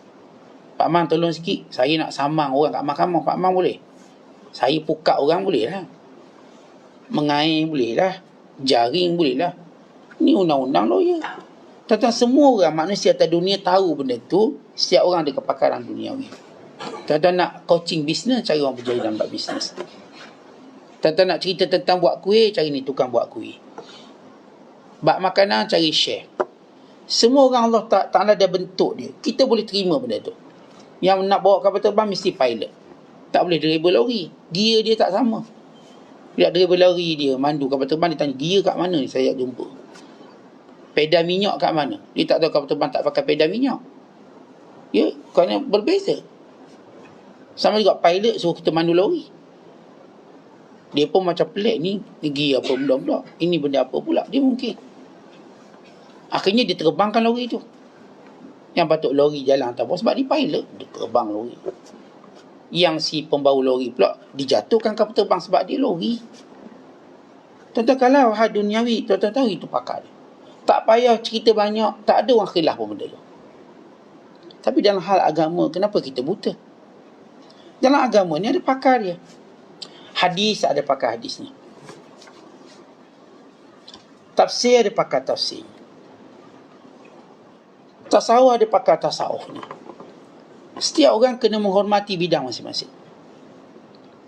Pak Man tolong sikit, saya nak samang orang kat mahkamah. Pak Man boleh? Saya pukat orang boleh lah. Mengair boleh lah. Jaring boleh lah. Ini undang-undang lawyer. Tuan-tuan, semua orang manusia atas dunia tahu benda tu. Setiap orang ada kepakaran duniawi. Tuan-tuan nak coaching bisnes, cari orang berjaya dalam buat bisnes. Tuan-tuan nak cerita tentang buat kuih, cari ni tukang buat kuih. Bak makanan, cari chef. Semua orang Allah Ta'ala dah bentuk dia. Kita boleh terima benda tu. Yang nak bawa kapal terbang mesti pilot. Tak boleh driver lori. Gear dia tak sama. Bila driver lori dia mandu kapal terbang, dia tanya, gear kat mana ni saya jumpa? Pedal minyak kat mana? Dia tak tahu kapal terbang tak pakai pedal minyak. Ya, kerana berbeza. Sama juga pilot suruh kita mandu lori. Dia pun macam pelik ni gear apa benda-benda. Ini benda apa pula? Dia mungkin. Akhirnya dia terbangkan lori tu. Yang patut lori jalan tak apa. Sebab dia pilot, dia terbang lori. Yang si pembawa lori pula dijatuhkan kapal terbang sebab dia lori. Tuan-tuan, kalau hal duniawi, tuan-tuan tahu itu pakar dia. Tak payah cerita banyak, tak ada orang khilaf pun benda tu. Tapi dalam hal agama, kenapa kita buta? Dalam agama ni ada pakar dia. Hadis ada pakar hadisnya. Tafsir ada pakar tafsir. Tasawuf ada pakar tasawufnya. Setiap orang kena menghormati bidang masing-masing.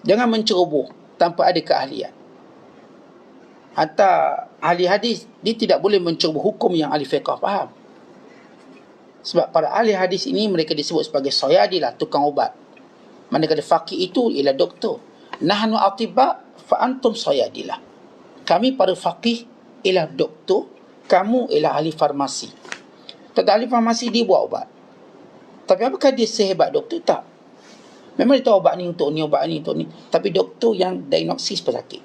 Jangan menceroboh tanpa ada keahlian. Hatta ahli hadis, dia tidak boleh menceroboh hukum yang ahli fiqh faham. Sebab para ahli hadis ini mereka disebut sebagai soyadilah, tukang ubat. Manakala faqih itu ialah doktor. Nahnu atibba fa antum soyadilah. Kami para faqih ialah doktor, kamu ialah ahli farmasi. Tak ahli farmasi dia buat ubat. Tapi apakah dia sehebat doktor? Tak. Memang dia tahu ubat ni untuk ni, ubat ni untuk ni. Tapi doktor yang diagnosis pesakit.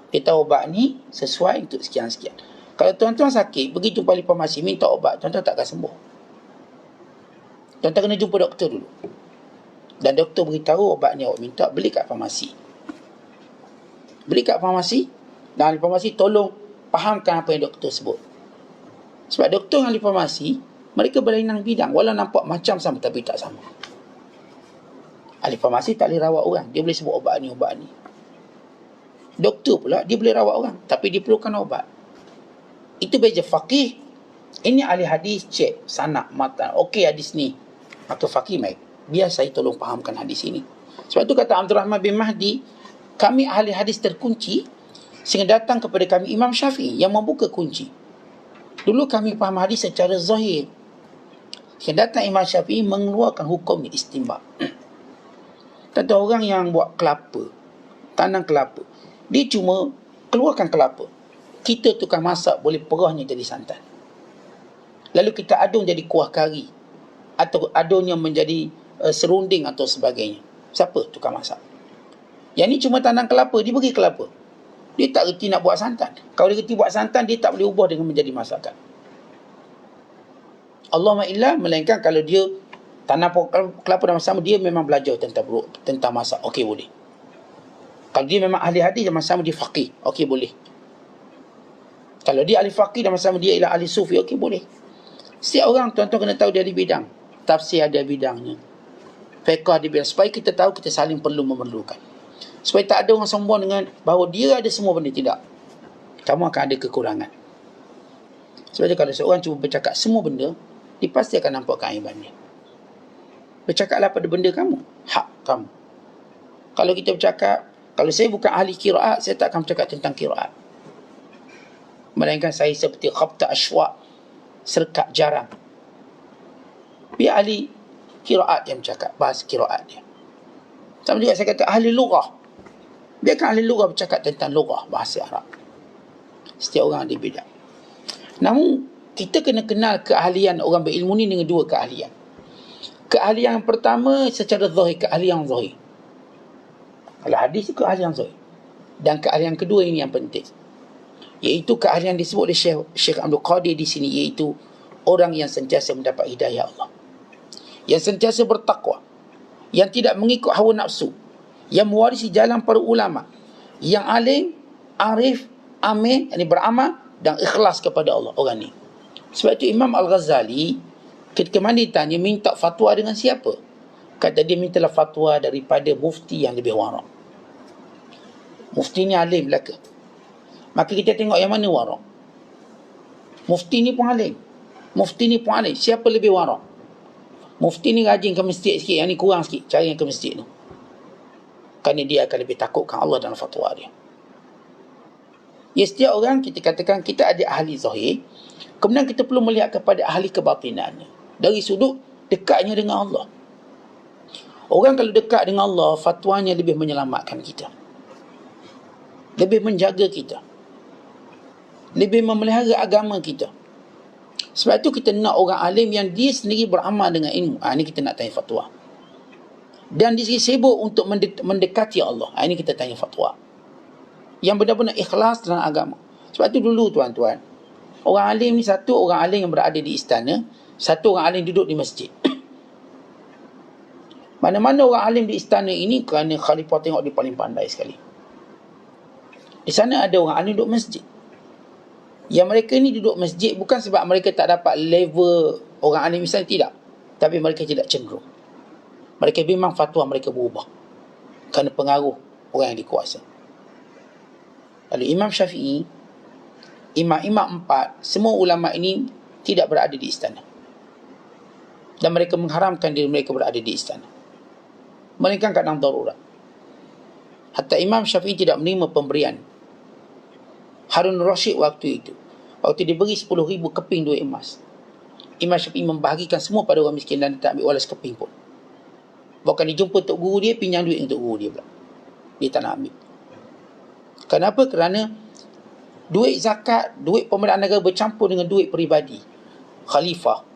Dia tahu ubat ni sesuai untuk sekian-sekian. Kalau tuan-tuan sakit, pergi jumpa ahli farmasi, minta ubat, tuan-tuan tak akan sembuh. Tuan-tuan kena jumpa doktor dulu. Dan doktor beritahu ubat ni awak minta, beli kat farmasi. Beli kat farmasi, dan ahli farmasi tolong fahamkan apa yang doktor sebut. Sebab doktor dan ahli farmasi, mereka berlainan bidang. Walau nampak macam sama, tapi tak sama. Ahli farmasi tak boleh rawat orang. Dia boleh sebut ubat ni, ubat ni. Doktor pula, dia boleh rawat orang. Tapi dia perlukan ubat. Itu beza faqih. Ini ahli hadis, cek sanad, matan. Okey hadis ni. Maka faqih baik. Biar saya tolong fahamkan hadis ini. Sebab tu kata Abdul Rahman bin Mahdi, kami ahli hadis terkunci sehingga datang kepada kami Imam Syafi'i yang membuka kunci. Dulu kami faham hadis secara zahir. Sehingga datang Imam Syafi'i mengeluarkan hukum istinbat. Kata orang yang buat kelapa, tanam kelapa, dia cuma keluarkan kelapa. Kita tukang masak boleh perahnya jadi santan. Lalu kita adun jadi kuah kari. Atau adunnya menjadi serunding atau sebagainya. Siapa tukang masak? Yang ni cuma tanam kelapa, dia bagi kelapa. Dia tak reti nak buat santan. Kalau dia reti buat santan, dia tak boleh ubah dengan menjadi masakan. Allahumma illa, melainkan kalau dia tanam kelapa dan sama, dia memang belajar tentang masak. Okey, boleh. Kalau dia memang ahli hadis dan sama dia faqih, okey, boleh. Kalau dia ahli faqih dan sama dia ialah ahli sufi, okey, boleh. Setiap orang tuan-tuan kena tahu dia ada bidang. Tafsir ada bidangnya. Fiqh ada bidang. Supaya kita tahu kita saling perlu memerlukan. Supaya tak ada orang sombong dengan bahawa dia ada semua benda. Tidak. Kamu akan ada kekurangan. Sebab tu kalau seorang cuba bercakap semua benda, dia pasti akan nampak keaibannya. Bercakaplah pada benda kamu. Hak kamu. Kalau kita bercakap, kalau saya bukan ahli qiraat, saya tak akan bercakap tentang qiraat. Melainkan saya seperti khabta ashwa', serkat jarang. Biar ahli qiraat yang bercakap, bahas qiraat dia. Sama juga saya kata ahli lughah. Biarkan ahli lughah bercakap tentang lughah, bahasa Arab. Setiap orang ada bidang. Namun, kita kena kenal keahlian orang berilmu ni dengan dua keahlian. Keahlian yang pertama secara zahir, keahlian zahir. Kalau hadis itu keahlian zahir. Dan keahlian kedua ini yang penting. Iaitu keahlian disebut oleh Syekh Abdul Qadir di sini, iaitu orang yang sentiasa mendapat hidayah Allah. Yang sentiasa bertakwa. Yang tidak mengikut hawa nafsu. Yang mewarisi jalan para ulama. Yang alim, arif, amin, ini beramal dan ikhlas kepada Allah. Orang ni. Sebab itu Imam Al-Ghazali ketika mana ditanya minta fatwa dengan siapa? Kata dia mintalah fatwa daripada mufti yang lebih warak. Mufti ni alim belaka. Maka kita tengok yang mana warak. Mufti ni pun alim. Mufti ni pun alim. Siapa lebih warak? Mufti ni rajin ke masjid sikit, yang ni kurang sikit. Cari yang ke masjid tu. Kerana dia akan lebih takutkan Allah dalam fatwa dia. Ya, setiap orang kita katakan kita ada ahli zahir. Kemudian kita perlu melihat kepada ahli kebatinannya. Dari sudut dekatnya dengan Allah. Orang kalau dekat dengan Allah, fatwanya lebih menyelamatkan kita. Lebih menjaga kita. Lebih memelihara agama kita. Sebab itu kita nak orang alim yang dia sendiri beramal dengan ilmu. Ini kita nak tanya fatwa. Dan dia sibuk untuk mendekati Allah. Ini kita tanya fatwa. Yang benar-benar ikhlas dalam agama. Sebab itu dulu tuan-tuan, orang alim ni satu orang alim yang berada di istana, satu orang alim duduk di masjid. Mana-mana orang alim di istana ini kerana khalifah tengok dia paling pandai sekali. Di sana ada orang alim duduk masjid. Yang mereka ni duduk masjid bukan sebab mereka tak dapat level orang alim misalnya, tidak. Tapi mereka tidak cenderung. Mereka memang fatwa mereka berubah. Kerana pengaruh orang yang dikuasa. Lalu Imam Syafi'i, imam-imam empat, semua ulama ini tidak berada di istana. Dan mereka mengharamkan diri mereka berada di istana. Mereka kadang darurat. Hatta Imam Syafi'i tidak menerima pemberian Harun Rashid waktu itu. Waktu diberi 10,000 keping duit emas, Imam Syafi'i membahagikan semua pada orang miskin dan tak ambil walau sekeping pun. Bahkan dia jumpa untuk guru dia, pinjam duit untuk guru dia pula. Dia tak nak ambil. Kenapa? Kerana duit zakat, duit pemerintahan negara bercampur dengan duit peribadi khalifah.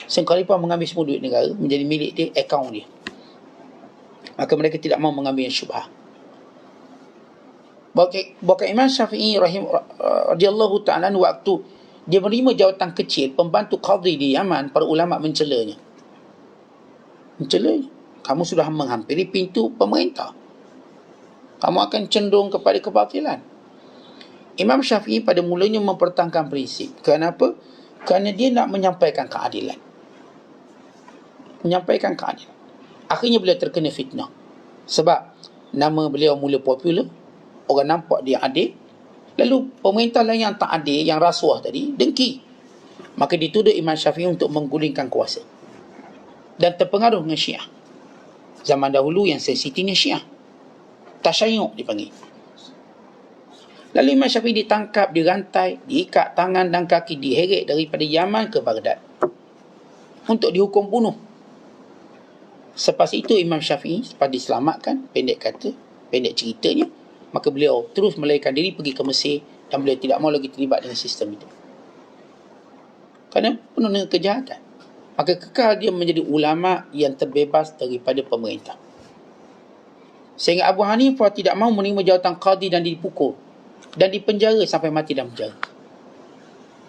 Sehingga khalifah mengambil semua duit negara menjadi milik dia, akaun dia. Maka mereka tidak mahu mengambil yang syubhah. Bahkan Imam Syafi'i radhiyallahu ta'ala waktu dia menerima jawatan kecil pembantu qadhi di Yaman, para ulama mencelanya. Kamu sudah menghampiri pintu pemerintah, kamu akan cenderung kepada kebatilan. Imam Syafi'i pada mulanya mempertahankan prinsip. Kenapa? Kerana dia nak menyampaikan keadilan. Akhirnya beliau terkena fitnah. Sebab nama beliau mula popular, orang nampak dia adil. Lalu pemerintah lain yang tak adil, yang rasuah tadi, dengki. Maka dituduh Imam Syafi'i untuk menggulingkan kuasa. Dan terpengaruh dengan Syiah. Zaman dahulu yang sensitifnya Syiah. Tasyayyuq dipanggil. Lalu Imam Syafi'i ditangkap, dirantai, diikat tangan dan kaki, diheret daripada Yaman ke Baghdad untuk dihukum bunuh. Selepas itu Imam Syafi'i lepas diselamatkan, pendek ceritanya, maka beliau terus melarikan diri pergi ke Mesir dan beliau tidak mahu lagi terlibat dengan sistem itu. Kerana penuh dengan kejahatan. Maka kekal dia menjadi ulama yang terbebas daripada pemerintah. Sehingga Abu Hanifah tidak mahu menerima jawatan qadi dan dipukul dan dipenjara sampai mati dalam penjara.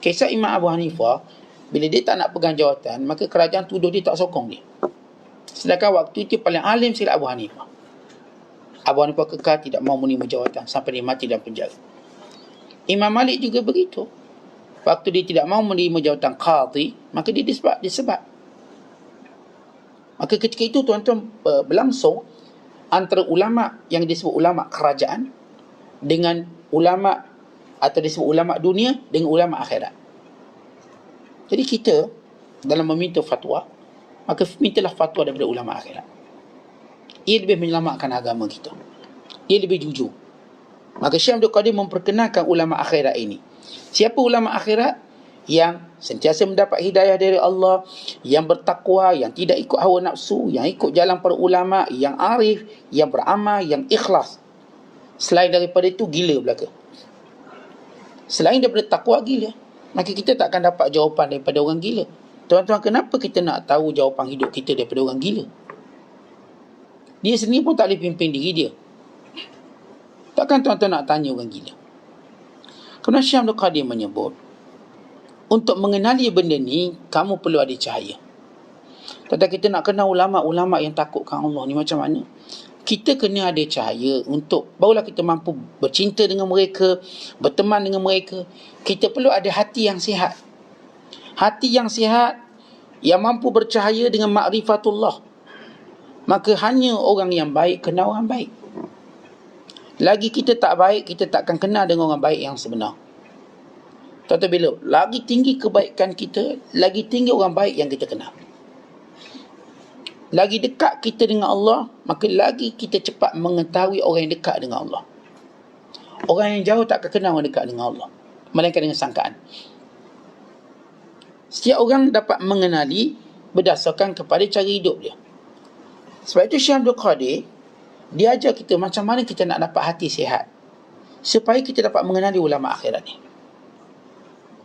Kisah Imam Abu Hanifah, bila dia tak nak pegang jawatan, maka kerajaan tuduh dia tak sokong dia. Sedangkan waktu itu paling alim sekali Abu Hanifah. Abu Hanifah kekal tidak mahu menerima jawatan sampai dia mati dalam penjara. Imam Malik juga begitu. Waktu dia tidak mahu menerima jawatan qadhi, maka dia disebat. Maka ketika itu tuan-tuan berlangsung antara ulama yang disebut ulama kerajaan dengan ulama atau disebut ulama dunia dengan ulama akhirat. Jadi kita dalam meminta fatwa, maka mintalah fatwa daripada ulama akhirat. Ia lebih menyelamatkan agama kita. Ia lebih jujur. Maka Syekh Abdul Qadir memperkenalkan ulama akhirat ini. Siapa ulama akhirat? Yang sentiasa mendapat hidayah dari Allah, yang bertakwa, yang tidak ikut hawa nafsu, yang ikut jalan para ulama, yang arif, yang beramal, yang ikhlas. Selain daripada itu, gila belaka. Selain daripada takwa, gila. Maka kita tak akan dapat jawapan daripada orang gila. Tuan-tuan, kenapa kita nak tahu jawapan hidup kita daripada orang gila? Dia sendiri pun tak boleh pimpin diri dia. Takkan tuan-tuan nak tanya orang gila? Kerana Syekh Abdul Qadir menyebut, untuk mengenali benda ni, kamu perlu ada cahaya. Tetapi kita nak kenal ulama-ulama yang takutkan Allah ni macam mana? Kita kena ada cahaya untuk, barulah kita mampu bercinta dengan mereka, berteman dengan mereka. Kita perlu ada hati yang sihat. Hati yang sihat, yang mampu bercahaya dengan ma'rifatullah. Maka hanya orang yang baik kenal orang baik. Lagi kita tak baik, kita tak akan kenal dengan orang baik yang sebenar. Tuan-tuan, bila lagi tinggi kebaikan kita, lagi tinggi orang baik yang kita kenal. Lagi dekat kita dengan Allah, maka lagi kita cepat mengetahui orang yang dekat dengan Allah. Orang yang jauh tak akan kenal orang dekat dengan Allah, melainkan dengan sangkaan. Setiap orang dapat mengenali berdasarkan kepada cara hidup dia. Sebab itu Syekh Abdul Qadir, dia ajar kita macam mana kita nak dapat hati sihat, supaya kita dapat mengenali ulama akhirat ni.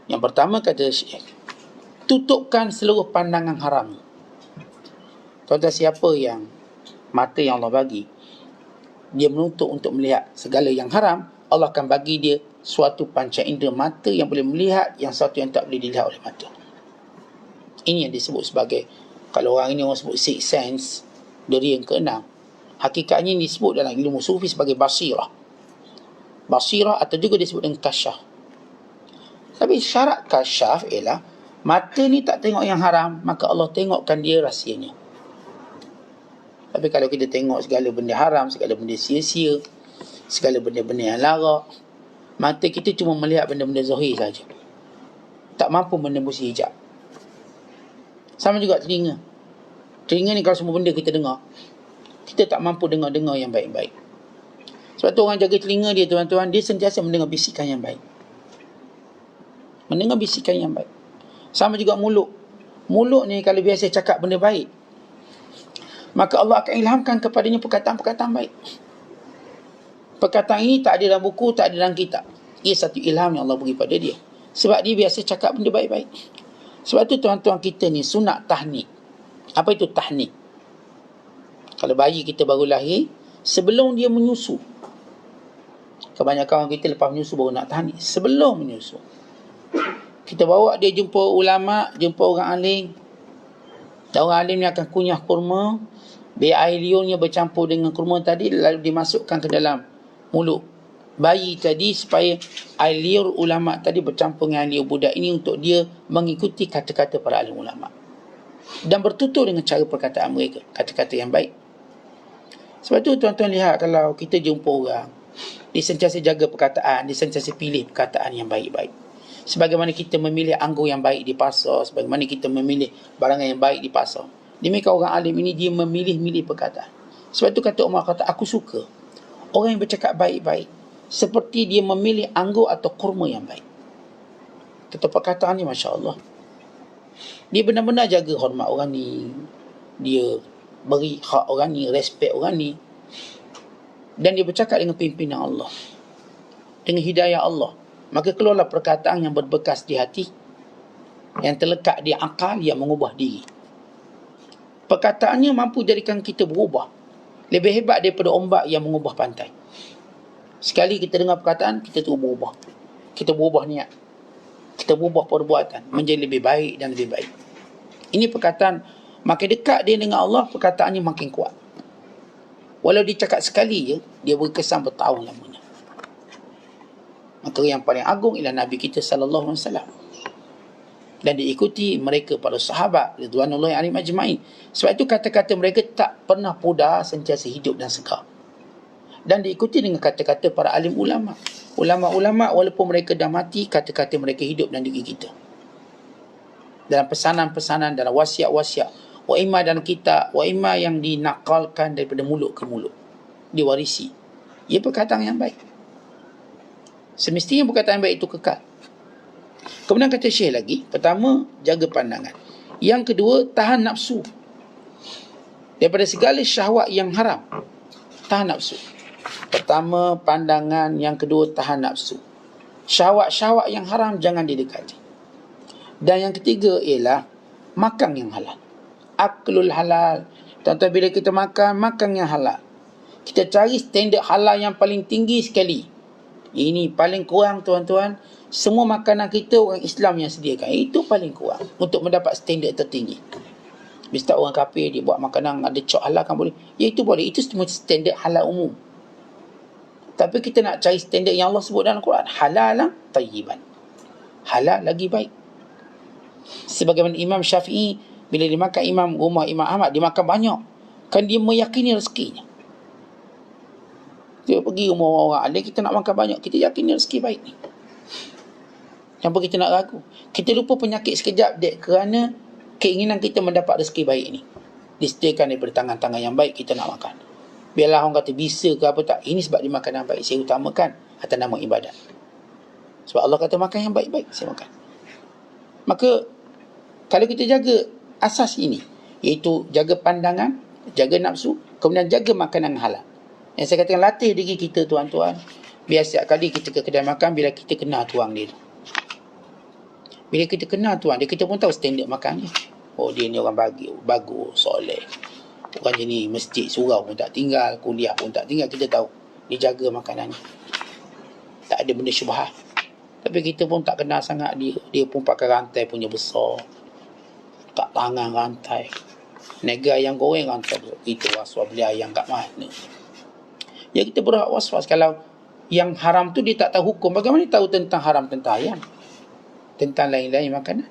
Yang pertama kata Syekh, tutupkan seluruh pandangan haram. Tuan-tuan, siapa yang mata yang Allah bagi, dia menuntut untuk melihat segala yang haram, Allah akan bagi dia suatu panca indera mata yang boleh melihat yang satu yang tak boleh dilihat oleh mata. Ini yang disebut sebagai, kalau orang ini orang sebut sixth sense, dari yang keenam. Hakikatnya ini disebut dalam ilmu sufi sebagai basirah. Basirah atau juga disebut dengan kasyaf. Tapi syarat kasyaf ialah mata ni tak tengok yang haram, maka Allah tengokkan dia rahsianya. Tapi kalau kita tengok segala benda haram, segala benda sia-sia, segala benda-benda yang larak, mata kita cuma melihat benda-benda zahir saja. tak mampu menembus hijab. Sama juga telinga. Telinga ni kalau semua benda kita dengar, kita tak mampu dengar-dengar yang baik-baik. Sebab tu orang jaga telinga dia, tuan-tuan, dia sentiasa mendengar bisikan yang baik. Mendengar bisikan yang baik. Sama juga mulut. Mulut ni kalau biasa cakap benda baik, maka Allah akan ilhamkan kepadanya perkataan-perkataan baik. Perkataan ini tak ada dalam buku, tak ada dalam kitab. Ia satu ilham yang Allah beri pada dia. Sebab dia biasa cakap benda baik-baik. Sebab tu tuan-tuan kita ni sunat tahnik. Apa itu tahnik? Kalau bayi kita baru lahir, sebelum dia menyusu. Kebanyakan orang kita lepas menyusu baru nak tahnik. Sebelum menyusu, kita bawa dia jumpa ulama', jumpa orang alim. Dan orang alim ni akan kunyah kurma. Biar air liurnya bercampur dengan kurma tadi, lalu dimasukkan ke dalam mulut bayi tadi, supaya air liur ulama' tadi bercampur dengan air liur budak ini, untuk dia mengikuti kata-kata para alim ulama' dan bertutur dengan cara perkataan mereka, kata-kata yang baik. Sebab tu tuan-tuan lihat, kalau kita jumpa orang, dia sentiasa jaga perkataan, dia sentiasa pilih perkataan yang baik-baik. Sebagaimana kita memilih anggur yang baik di pasar, sebagaimana kita memilih barangan yang baik di pasar, demikian orang alim ini dia memilih-milih perkataan. Sebab tu kata Umar kata, aku suka orang yang bercakap baik-baik seperti dia memilih anggur atau kurma yang baik. Kata perkataan ni, Masya Allah, dia benar-benar jaga hormat orang ni, dia beri hak orang ni, respect orang ni, dan dia bercakap dengan pimpinan Allah, dengan hidayah Allah. Maka keluarlah perkataan yang berbekas di hati, yang terlekat di akal, yang mengubah diri. Perkataannya mampu jadikan kita berubah. Lebih hebat daripada ombak yang mengubah pantai. Sekali kita dengar perkataan, kita terus berubah. Kita berubah niat, kita berubah perbuatan menjadi lebih baik dan lebih baik. Ini perkataan, makin dekat dia dengan Allah, perkataannya makin kuat. Walau dia cakap sekali je, dia berkesan bertahun lamanya. Maka yang paling agung ialah Nabi kita sallallahu alaihi wasallam, dan diikuti mereka para sahabat ridwanullahi alaihim ajmain. Sebab itu kata-kata mereka tak pernah pudar, sentiasa hidup dan segar. Dan diikuti dengan kata-kata para alim ulama. Ulama-ulama walaupun mereka dah mati, kata-kata mereka hidup dalam diri kita. Dalam pesanan-pesanan, dalam wasiat-wasiat, wa imma dalam kitab, wa imma yang dinakalkan daripada mulut ke mulut, diwarisi. Ia perkataan yang baik. Semestinya perkataan yang baik itu kekal. Kemudian kata Syekh lagi, pertama, jaga pandangan. Yang kedua, tahan nafsu daripada segala syahwat yang haram. Tahan nafsu. Pertama, pandangan. Yang kedua, tahan nafsu. Syahwat-syahwat yang haram jangan didekati. Dan yang ketiga ialah makan yang halal. Aklul halal. Tuan-tuan, bila kita makan, makan yang halal. Kita cari standard halal yang paling tinggi sekali. Ini paling kurang, tuan-tuan, semua makanan kita orang Islam yang sediakan. Itu paling kurang untuk mendapat standard tertinggi. Bisa orang kafir dia buat makanan ada cok halal kan boleh. Ya itu boleh. Itu semua standard halal umum. Tapi kita nak cari standard yang Allah sebut dalam Quran. Halalan tayyiban. Halal lagi baik. Sebagaimana Imam Syafi'i, bila dia makan rumah Imam Ahmad, dia makan banyak. Kan dia meyakini rezekinya. Kita pergi rumah orang ada, kita nak makan banyak, kita yakin rezeki baik ni. Kenapa kita nak ragu? Kita lupa penyakit sekejap, dek, kerana keinginan kita mendapat rezeki baik ni disediakan daripada tangan-tangan yang baik, kita nak makan. Biarlah orang kata bisa ke apa tak, ini sebab dia makan yang baik, saya utamakan atas nama ibadat. Sebab Allah kata makan yang baik-baik, saya makan. Maka kalau kita jaga asas ini, iaitu jaga pandangan, jaga nafsu, kemudian jaga makanan halal. Yang saya katakan, latih diri kita, tuan-tuan. Biar setiap kali kita ke kedai makan, bila kita kenal tuang dia tu. Bila kita kenal tuang dia, kita pun tahu standard makan dia. Oh, dia ni orang bagus, soleh. Orang jenis masjid, surau pun tak tinggal, kuliah pun tak tinggal. Kita tahu dia jaga makanannya. Tak ada benda syubhat. Tapi kita pun tak kenal sangat dia. Dia pun pakai rantai punya besar. Tak tangan rantai. Nega yang goreng rantai. Kita was-was beli ayam kat mana. Ya, kita berhak was-was. Kalau yang haram tu dia tak tahu hukum, bagaimana dia tahu tentang haram tentang ayam, tentang lain-lain makanan?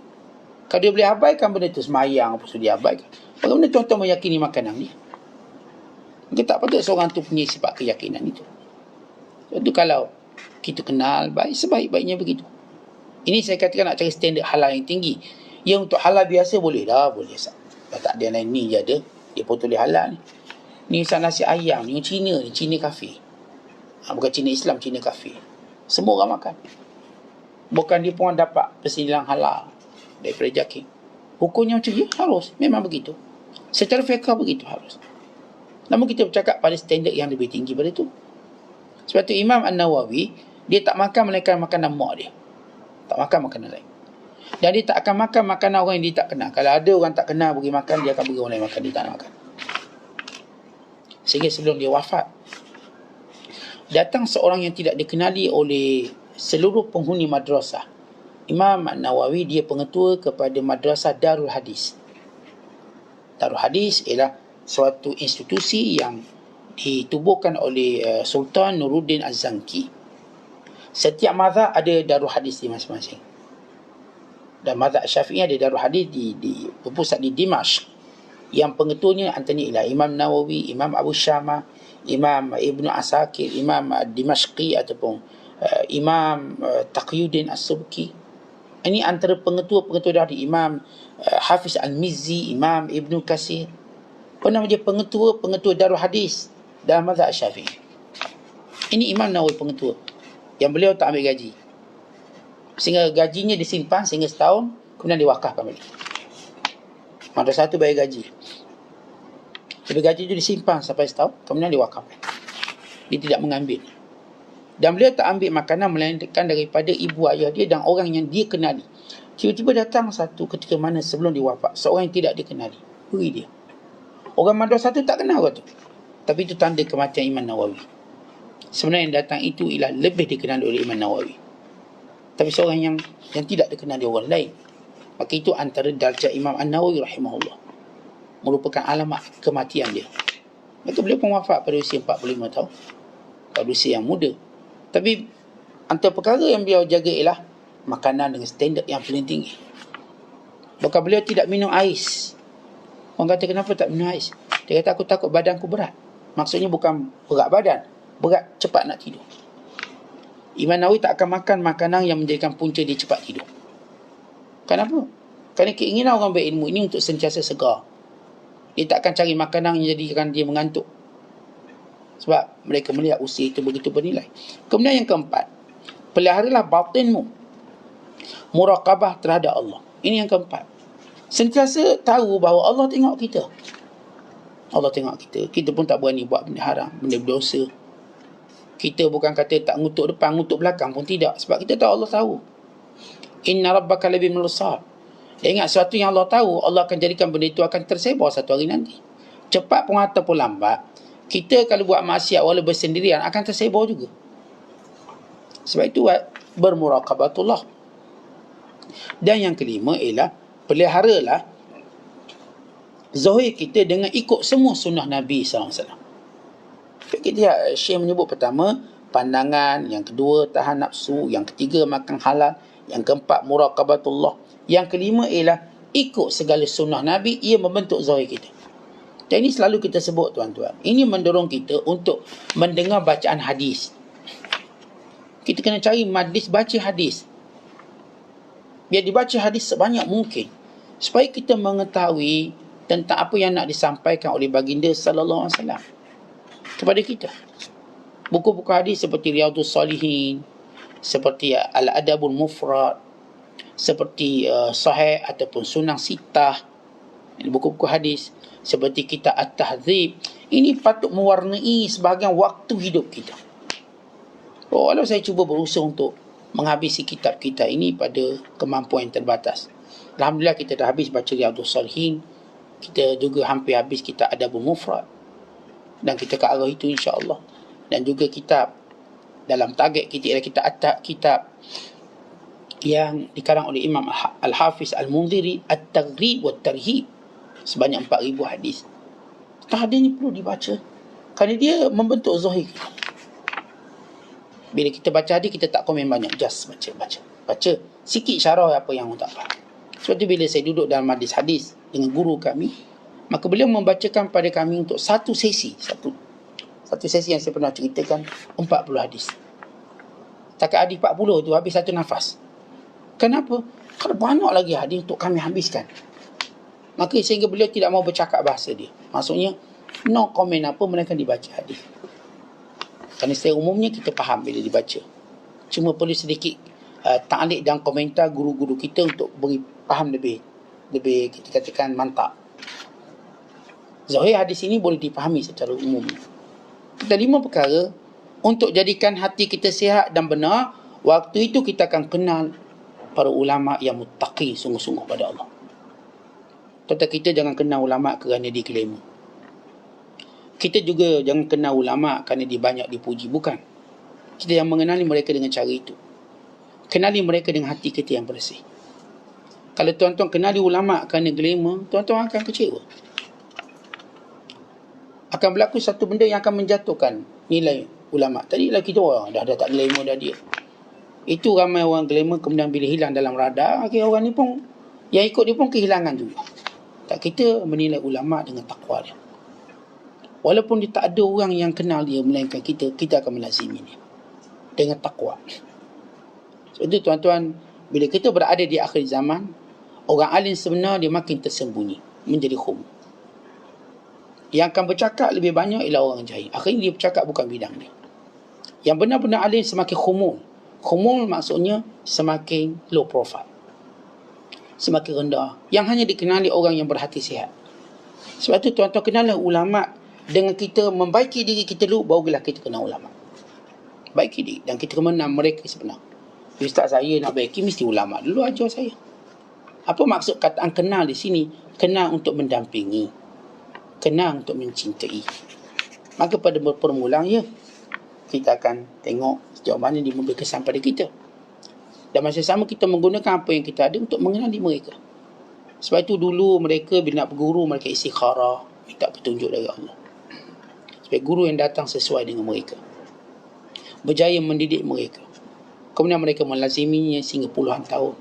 Kalau dia boleh abaikan benda tu, semayang apa sudah dia abaikan, bagaimana tuan-tuan meyakini makanan ni? Maka tak patut seorang tu punya sifat keyakinan itu. Itu kalau kita kenal baik, sebaik-baiknya begitu. Ini saya katakan nak cari standard halal yang tinggi. Yang untuk halal biasa boleh dah, boleh. Dah tak ada yang lain ni je ada, dia pun tulis halal ni. Ni misal nasi ayam, ni Cina ni, Cina kafir. Bukan Cina Islam, Cina kafir. Semua orang makan. Bukan dia pun dapat persediaan halal daripada jaking. Hukumnya macam harus, memang begitu. Secara fiqh begitu harus. Namun kita bercakap pada standard yang lebih tinggi pada itu. Sebab tu Imam An-Nawawi, dia tak makan melainkan makanan mak dia. Tak makan makanan lain. Dan dia tak akan makan makanan orang yang dia tak kenal. Kalau ada orang tak kenal bagi makan, dia akan bagi orang lain makan, dia tak nak makan. Sehingga sebelum dia wafat, datang seorang yang tidak dikenali oleh seluruh penghuni madrasah. Imam An-Nawawi, dia pengetua kepada madrasah Darul Hadis. Darul Hadis ialah suatu institusi yang ditubuhkan oleh Sultan Nuruddin Az-Zanki. Setiap mazhab ada Darul Hadis di masing-masing. Dan mazhab Syafi'i ada Darul Hadis berpusat di Dimashq. Yang pengetuanya antara ialah Imam Nawawi, Imam Abu Syamah, Imam Ibn Asakir, Imam Dimashqi ataupun Imam Taqiyuddin As-Subki. Ini antara pengetua-pengetua dari Imam Hafiz Al-Mizzi, Imam Ibn Katsir. Pernah dia pengetua Darul Hadis dalam mazhab Syafi'i. Ini Imam Nawawi pengetua, yang beliau tak ambil gaji, sehingga gajinya disimpan sehingga setahun, kemudian diwakafkan balik. Madrasah tu bayar gaji, tapi gaji itu disimpan sampai setahun, kemudian diwakafkan. Dia tidak mengambil. Dan beliau tak ambil makanan melainkan daripada ibu ayah dia dan orang yang dia kenali. Tiba-tiba datang satu ketika mana sebelum dia wafat, seorang yang tidak dikenali, beri dia. Orang madrasah tu tak kenal orang tu, tapi itu tanda kematian Imam Nawawi. Sebenarnya yang datang itu ialah lebih dikenali oleh Imam Nawawi, tapi seorang yang tidak dikenali orang lain. Maka itu antara darjat Imam An-Nawawi rahimahullah, merupakan alamat kematian dia. Maka beliau pun wafat pada usia 45 tahun, pada usia yang muda. Tapi antara perkara yang beliau jaga ialah makanan dengan standard yang paling tinggi. Bahkan beliau tidak minum ais. Orang kata kenapa tak minum ais? Dia kata aku takut badanku berat. Maksudnya bukan berat badan, berat cepat nak tidur. Imam Nawawi tak akan makan makanan yang menjadikan punca dia cepat tidur. Kenapa? Kerana keinginan orang berilmu ini untuk sentiasa segar. Dia tak akan cari makanan yang menjadikan dia mengantuk, sebab mereka melihat usia itu begitu bernilai. Kemudian yang keempat, peliharalah batinmu, muraqabah terhadap Allah. Ini yang keempat. Sentiasa tahu bahawa Allah tengok kita. Allah tengok kita. Kita pun tak berani buat benda haram, benda berdosa. Kita bukan kata tak ngutuk depan, ngutuk belakang pun tidak. Sebab kita tahu Allah tahu. Inna rabbaka labil mirsad. Ingat sesuatu yang Allah tahu, Allah akan jadikan benda itu akan tersebar satu hari nanti. Cepat pun ataupun lambat, kita kalau buat maksiat walau bersendirian akan tersebar juga. Sebab itu bermuraqabatullah. Dan yang kelima ialah peliharalah zahir kita dengan ikut semua sunnah Nabi SAW. Kita Syekh menyebut pertama pandangan, yang kedua tahan nafsu, yang ketiga makan halal, yang keempat muraqabatullah, yang kelima ialah ikut segala sunnah Nabi. Ia membentuk zahir kita. Dan ini selalu kita sebut tuan-tuan, ini mendorong kita untuk mendengar bacaan hadis. Kita kena cari majlis baca hadis, biar dibaca hadis sebanyak mungkin, supaya kita mengetahui tentang apa yang nak disampaikan oleh baginda sallallahu alaihi wasallam kepada kita. Buku-buku hadis seperti Riyadhus Salihin, seperti Al-Adabul Mufrad, seperti Sahih ataupun Sunan Sittah, buku-buku hadis seperti kitab At-Tahdzib, ini patut mewarnai sebahagian waktu hidup kita. Walau saya cuba berusaha untuk menghabisi kitab kita ini pada kemampuan yang terbatas. Alhamdulillah kita dah habis baca Riyadhus Salihin, kita juga hampir habis kitab Adabul Mufrad, dan kita ke arah itu insya-Allah. Dan juga kitab dalam target kita ialah kitab yang dikarang oleh Imam Al-Hafiz Al-Mundhiri, At-Targhib wa Tarhib, sebanyak 4,000 hadis. Hadis ni perlu dibaca kerana dia membentuk zahir kita. Bila kita baca hadis, kita tak komen banyak, just baca sikit syarah apa yang tak faham. Sebab tu bila saya duduk dalam majlis hadis dengan guru kami, maka beliau membacakan pada kami untuk satu sesi yang saya pernah ceritakan 40 hadis. Takat hadis 40 tu habis satu nafas. Kenapa? Kerana banyak lagi hadis untuk kami habiskan. Maka sehingga beliau tidak mau bercakap bahasa dia. Maksudnya, no komen apa, melainkan dibaca hadis. Kerana secara umumnya kita faham bila dibaca. Cuma perlu sedikit ta'liq dan komentar guru-guru kita untuk beri faham lebih kita katakan mantap. Zahir hadis ini boleh dipahami secara umum. Kita 5 perkara untuk jadikan hati kita sihat dan benar. Waktu itu kita akan kenal para ulama yang muttaqi sungguh-sungguh pada Allah. Tetapi kita jangan kenal ulama kerana dia glamour. Kita juga jangan kenal ulama kerana dia banyak dipuji. Bukan. Kita yang mengenali mereka dengan cara itu. Kenali mereka dengan hati kita yang bersih. Kalau tuan-tuan kenali ulama kerana glamour, tuan-tuan akan kecewa. Akan berlaku satu benda yang akan menjatuhkan nilai ulama. Tadilah kita dah tak glamour dah dia. Itu ramai orang glamour, kemudian bila hilang dalam radar, akhirnya orang ni pun, yang ikut dia pun kehilangan juga. Tak, kita menilai ulama dengan takwa dia. Walaupun dia tak ada orang yang kenal dia, melainkan kita akan melazimi dia dengan takwa. Sebab itu tuan-tuan, bila kita berada di akhir zaman, orang alim sebenar dia makin tersembunyi, menjadi khum. Yang akan bercakap lebih banyak ialah orang jahil. Akhirnya dia bercakap bukan bidang dia. Yang benar-benar alim semakin khumul. Khumul maksudnya semakin low profile, semakin rendah, yang hanya dikenali orang yang berhati sihat. Sebab itu tuan-tuan, kenallah ulama dengan kita membaiki diri kita dulu, barulah kita kenal ulama. Baiki diri dan kita mengenal mereka sebenar. Ustaz, saya nak baiki mesti ulama dulu ajar saya. Apa maksud kataan kenal di sini? Kenal untuk mendampingi, kenal untuk mencintai. Maka pada permulaan kita akan tengok sejauh mana dia memberi kesan pada kita. Dan masa sama kita menggunakan apa yang kita ada untuk mengenali mereka. Sebab itu dulu mereka bila nak berguru, mereka istikharah, minta petunjuk dari Allah. Sebab guru yang datang sesuai dengan mereka, berjaya mendidik mereka. Kemudian mereka melaziminya sehingga puluhan tahun.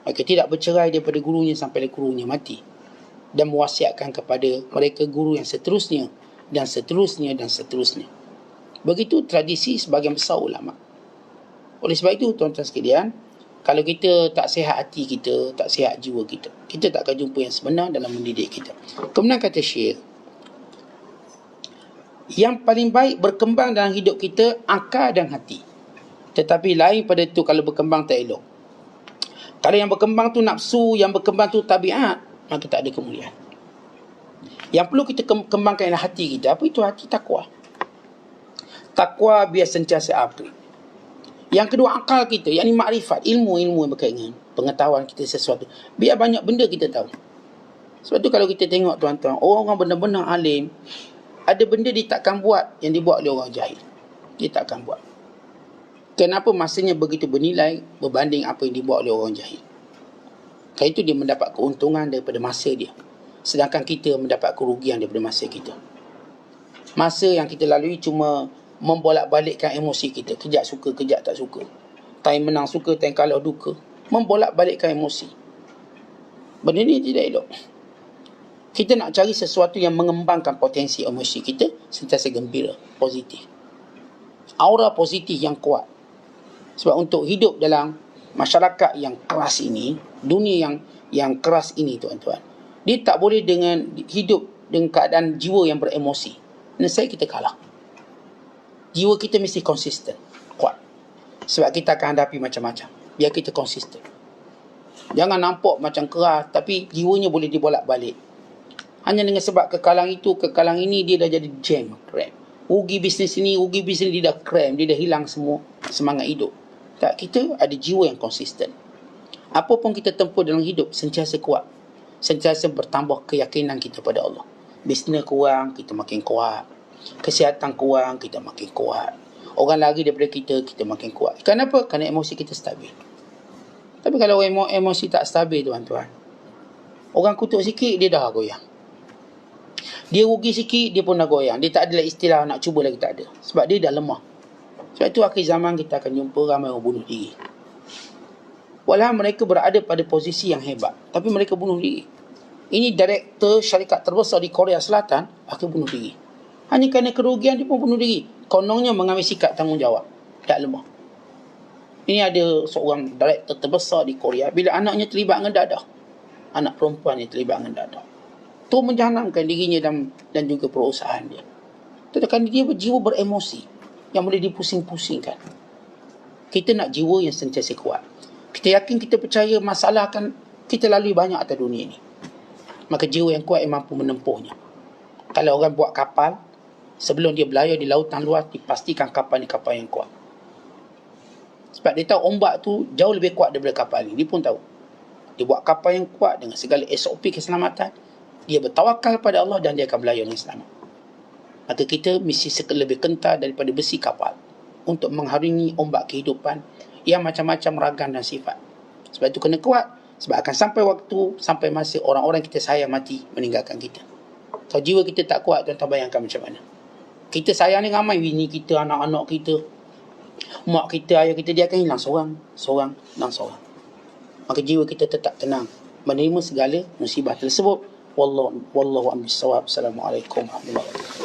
Mereka tidak bercerai daripada gurunya sampai gurunya mati. Dan mewasiatkan kepada mereka guru yang seterusnya dan seterusnya dan seterusnya. Begitu tradisi sebahagian besar ulama. Oleh sebab itu tuan-tuan sekalian, kalau kita tak sihat hati kita, tak sihat jiwa kita, kita tak akan jumpa yang sebenar dalam mendidik kita. Kemudian kata Syekh, yang paling baik berkembang dalam hidup kita akal dan hati. Tetapi lain pada itu kalau berkembang tak elok. Kalau yang berkembang tu nafsu, yang berkembang tu tabiat, maka tak ada kemuliaan. Yang perlu kita kembangkan ialah hati kita. Apa itu hati? Takwa. Takwa biar sentiasa upgrade. Yang kedua akal kita, yakni makrifat, ilmu yang berkaitan, pengetahuan kita sesuatu. Biar banyak benda kita tahu. Sebab tu kalau kita tengok tuan-tuan, orang-orang benar-benar alim, ada benda dia takkan buat yang dibuat oleh orang jahil. Dia takkan buat. Kenapa? Masanya begitu bernilai berbanding apa yang dibuat oleh orang jahil. Kerana itu dia mendapat keuntungan daripada masa dia, sedangkan kita mendapat kerugian daripada masa kita. Masa yang kita lalui cuma membolak-balikkan emosi kita. Kejap suka, kejap tak suka. Time menang suka, time kalah duka. Membolak-balikkan emosi. Benda ni tidak elok. Kita nak cari sesuatu yang mengembangkan potensi emosi kita, sentiasa gembira, positif. Aura positif yang kuat. Sebab untuk hidup dalam masyarakat yang keras ini, dunia yang keras ini tuan-tuan, dia tak boleh dengan hidup dengan keadaan jiwa yang beremosi. Nescaya kita kalah. Jiwa kita mesti konsisten, kuat. Sebab kita akan hadapi macam-macam. Biar kita konsisten. Jangan nampak macam keras, tapi jiwanya boleh dibolak-balik. Hanya dengan sebab kekalang itu, kekalang ini, dia dah jadi jam, cram. Rugi bisnes ini, rugi bisnes dia dah cram, dia dah hilang semua semangat hidup. Tak, kita ada jiwa yang konsisten. Apa pun kita tempuh dalam hidup, sentiasa kuat. Sentiasa bertambah keyakinan kita pada Allah. Bisnes kurang, kita makin kuat. Kesihatan kurang, kita makin kuat. Orang lari daripada kita, kita makin kuat. Kenapa? Kerana emosi kita stabil. Tapi kalau emosi tak stabil tuan-tuan, orang kutuk sikit, dia dah goyang. Dia rugi sikit, dia pun dah goyang. Dia tak ada istilah nak cuba lagi, tak ada. Sebab dia dah lemah. Sebab itu akhir zaman kita akan jumpa ramai orang bunuh diri. Walau mereka berada pada posisi yang hebat, tapi mereka bunuh diri. Ini direktur syarikat terbesar di Korea Selatan, akhir bunuh diri. Hanya kerana kerugian dia pun bunuh diri. Kononnya mengambil sikap tanggungjawab. Tak lemah. Ini ada seorang director terbesar di Korea, bila anaknya terlibat dengan dadah, anak perempuan yang terlibat dengan dadah, tu menjahanamkan dirinya dan juga perusahaan dia. Tetapi dia berjiwa beremosi yang boleh dipusing-pusingkan. Kita nak jiwa yang sentiasa kuat. Kita yakin, kita percaya masalah akan kita lalui banyak atas dunia ini. Maka jiwa yang kuat yang mampu menempuhnya. Kalau orang buat kapal, sebelum dia berlayar di lautan luas, dipastikan kapal ni kapal yang kuat. Sebab dia tahu ombak tu jauh lebih kuat daripada kapal ni. Dia pun tahu. Dia buat kapal yang kuat dengan segala SOP keselamatan. Dia bertawakal pada Allah dan dia akan berlayar dengan selamat. Maka kita mesti lebih kental daripada besi kapal untuk mengharungi ombak kehidupan yang macam-macam ragam dan sifat. Sebab itu kena kuat. Sebab akan sampai waktu, sampai masa orang-orang kita sayang mati meninggalkan kita. Kalau jiwa kita tak kuat, tuan-tuan bayangkan macam mana. Kita sayang ni ramai, bini kita, anak-anak kita, mak kita, ayah kita, dia akan hilang seorang. Maka jiwa kita tetap tenang menerima segala musibah tersebut. Wallahu a'lam bissawab. Assalamualaikum warahmatullahi wabarakatuh.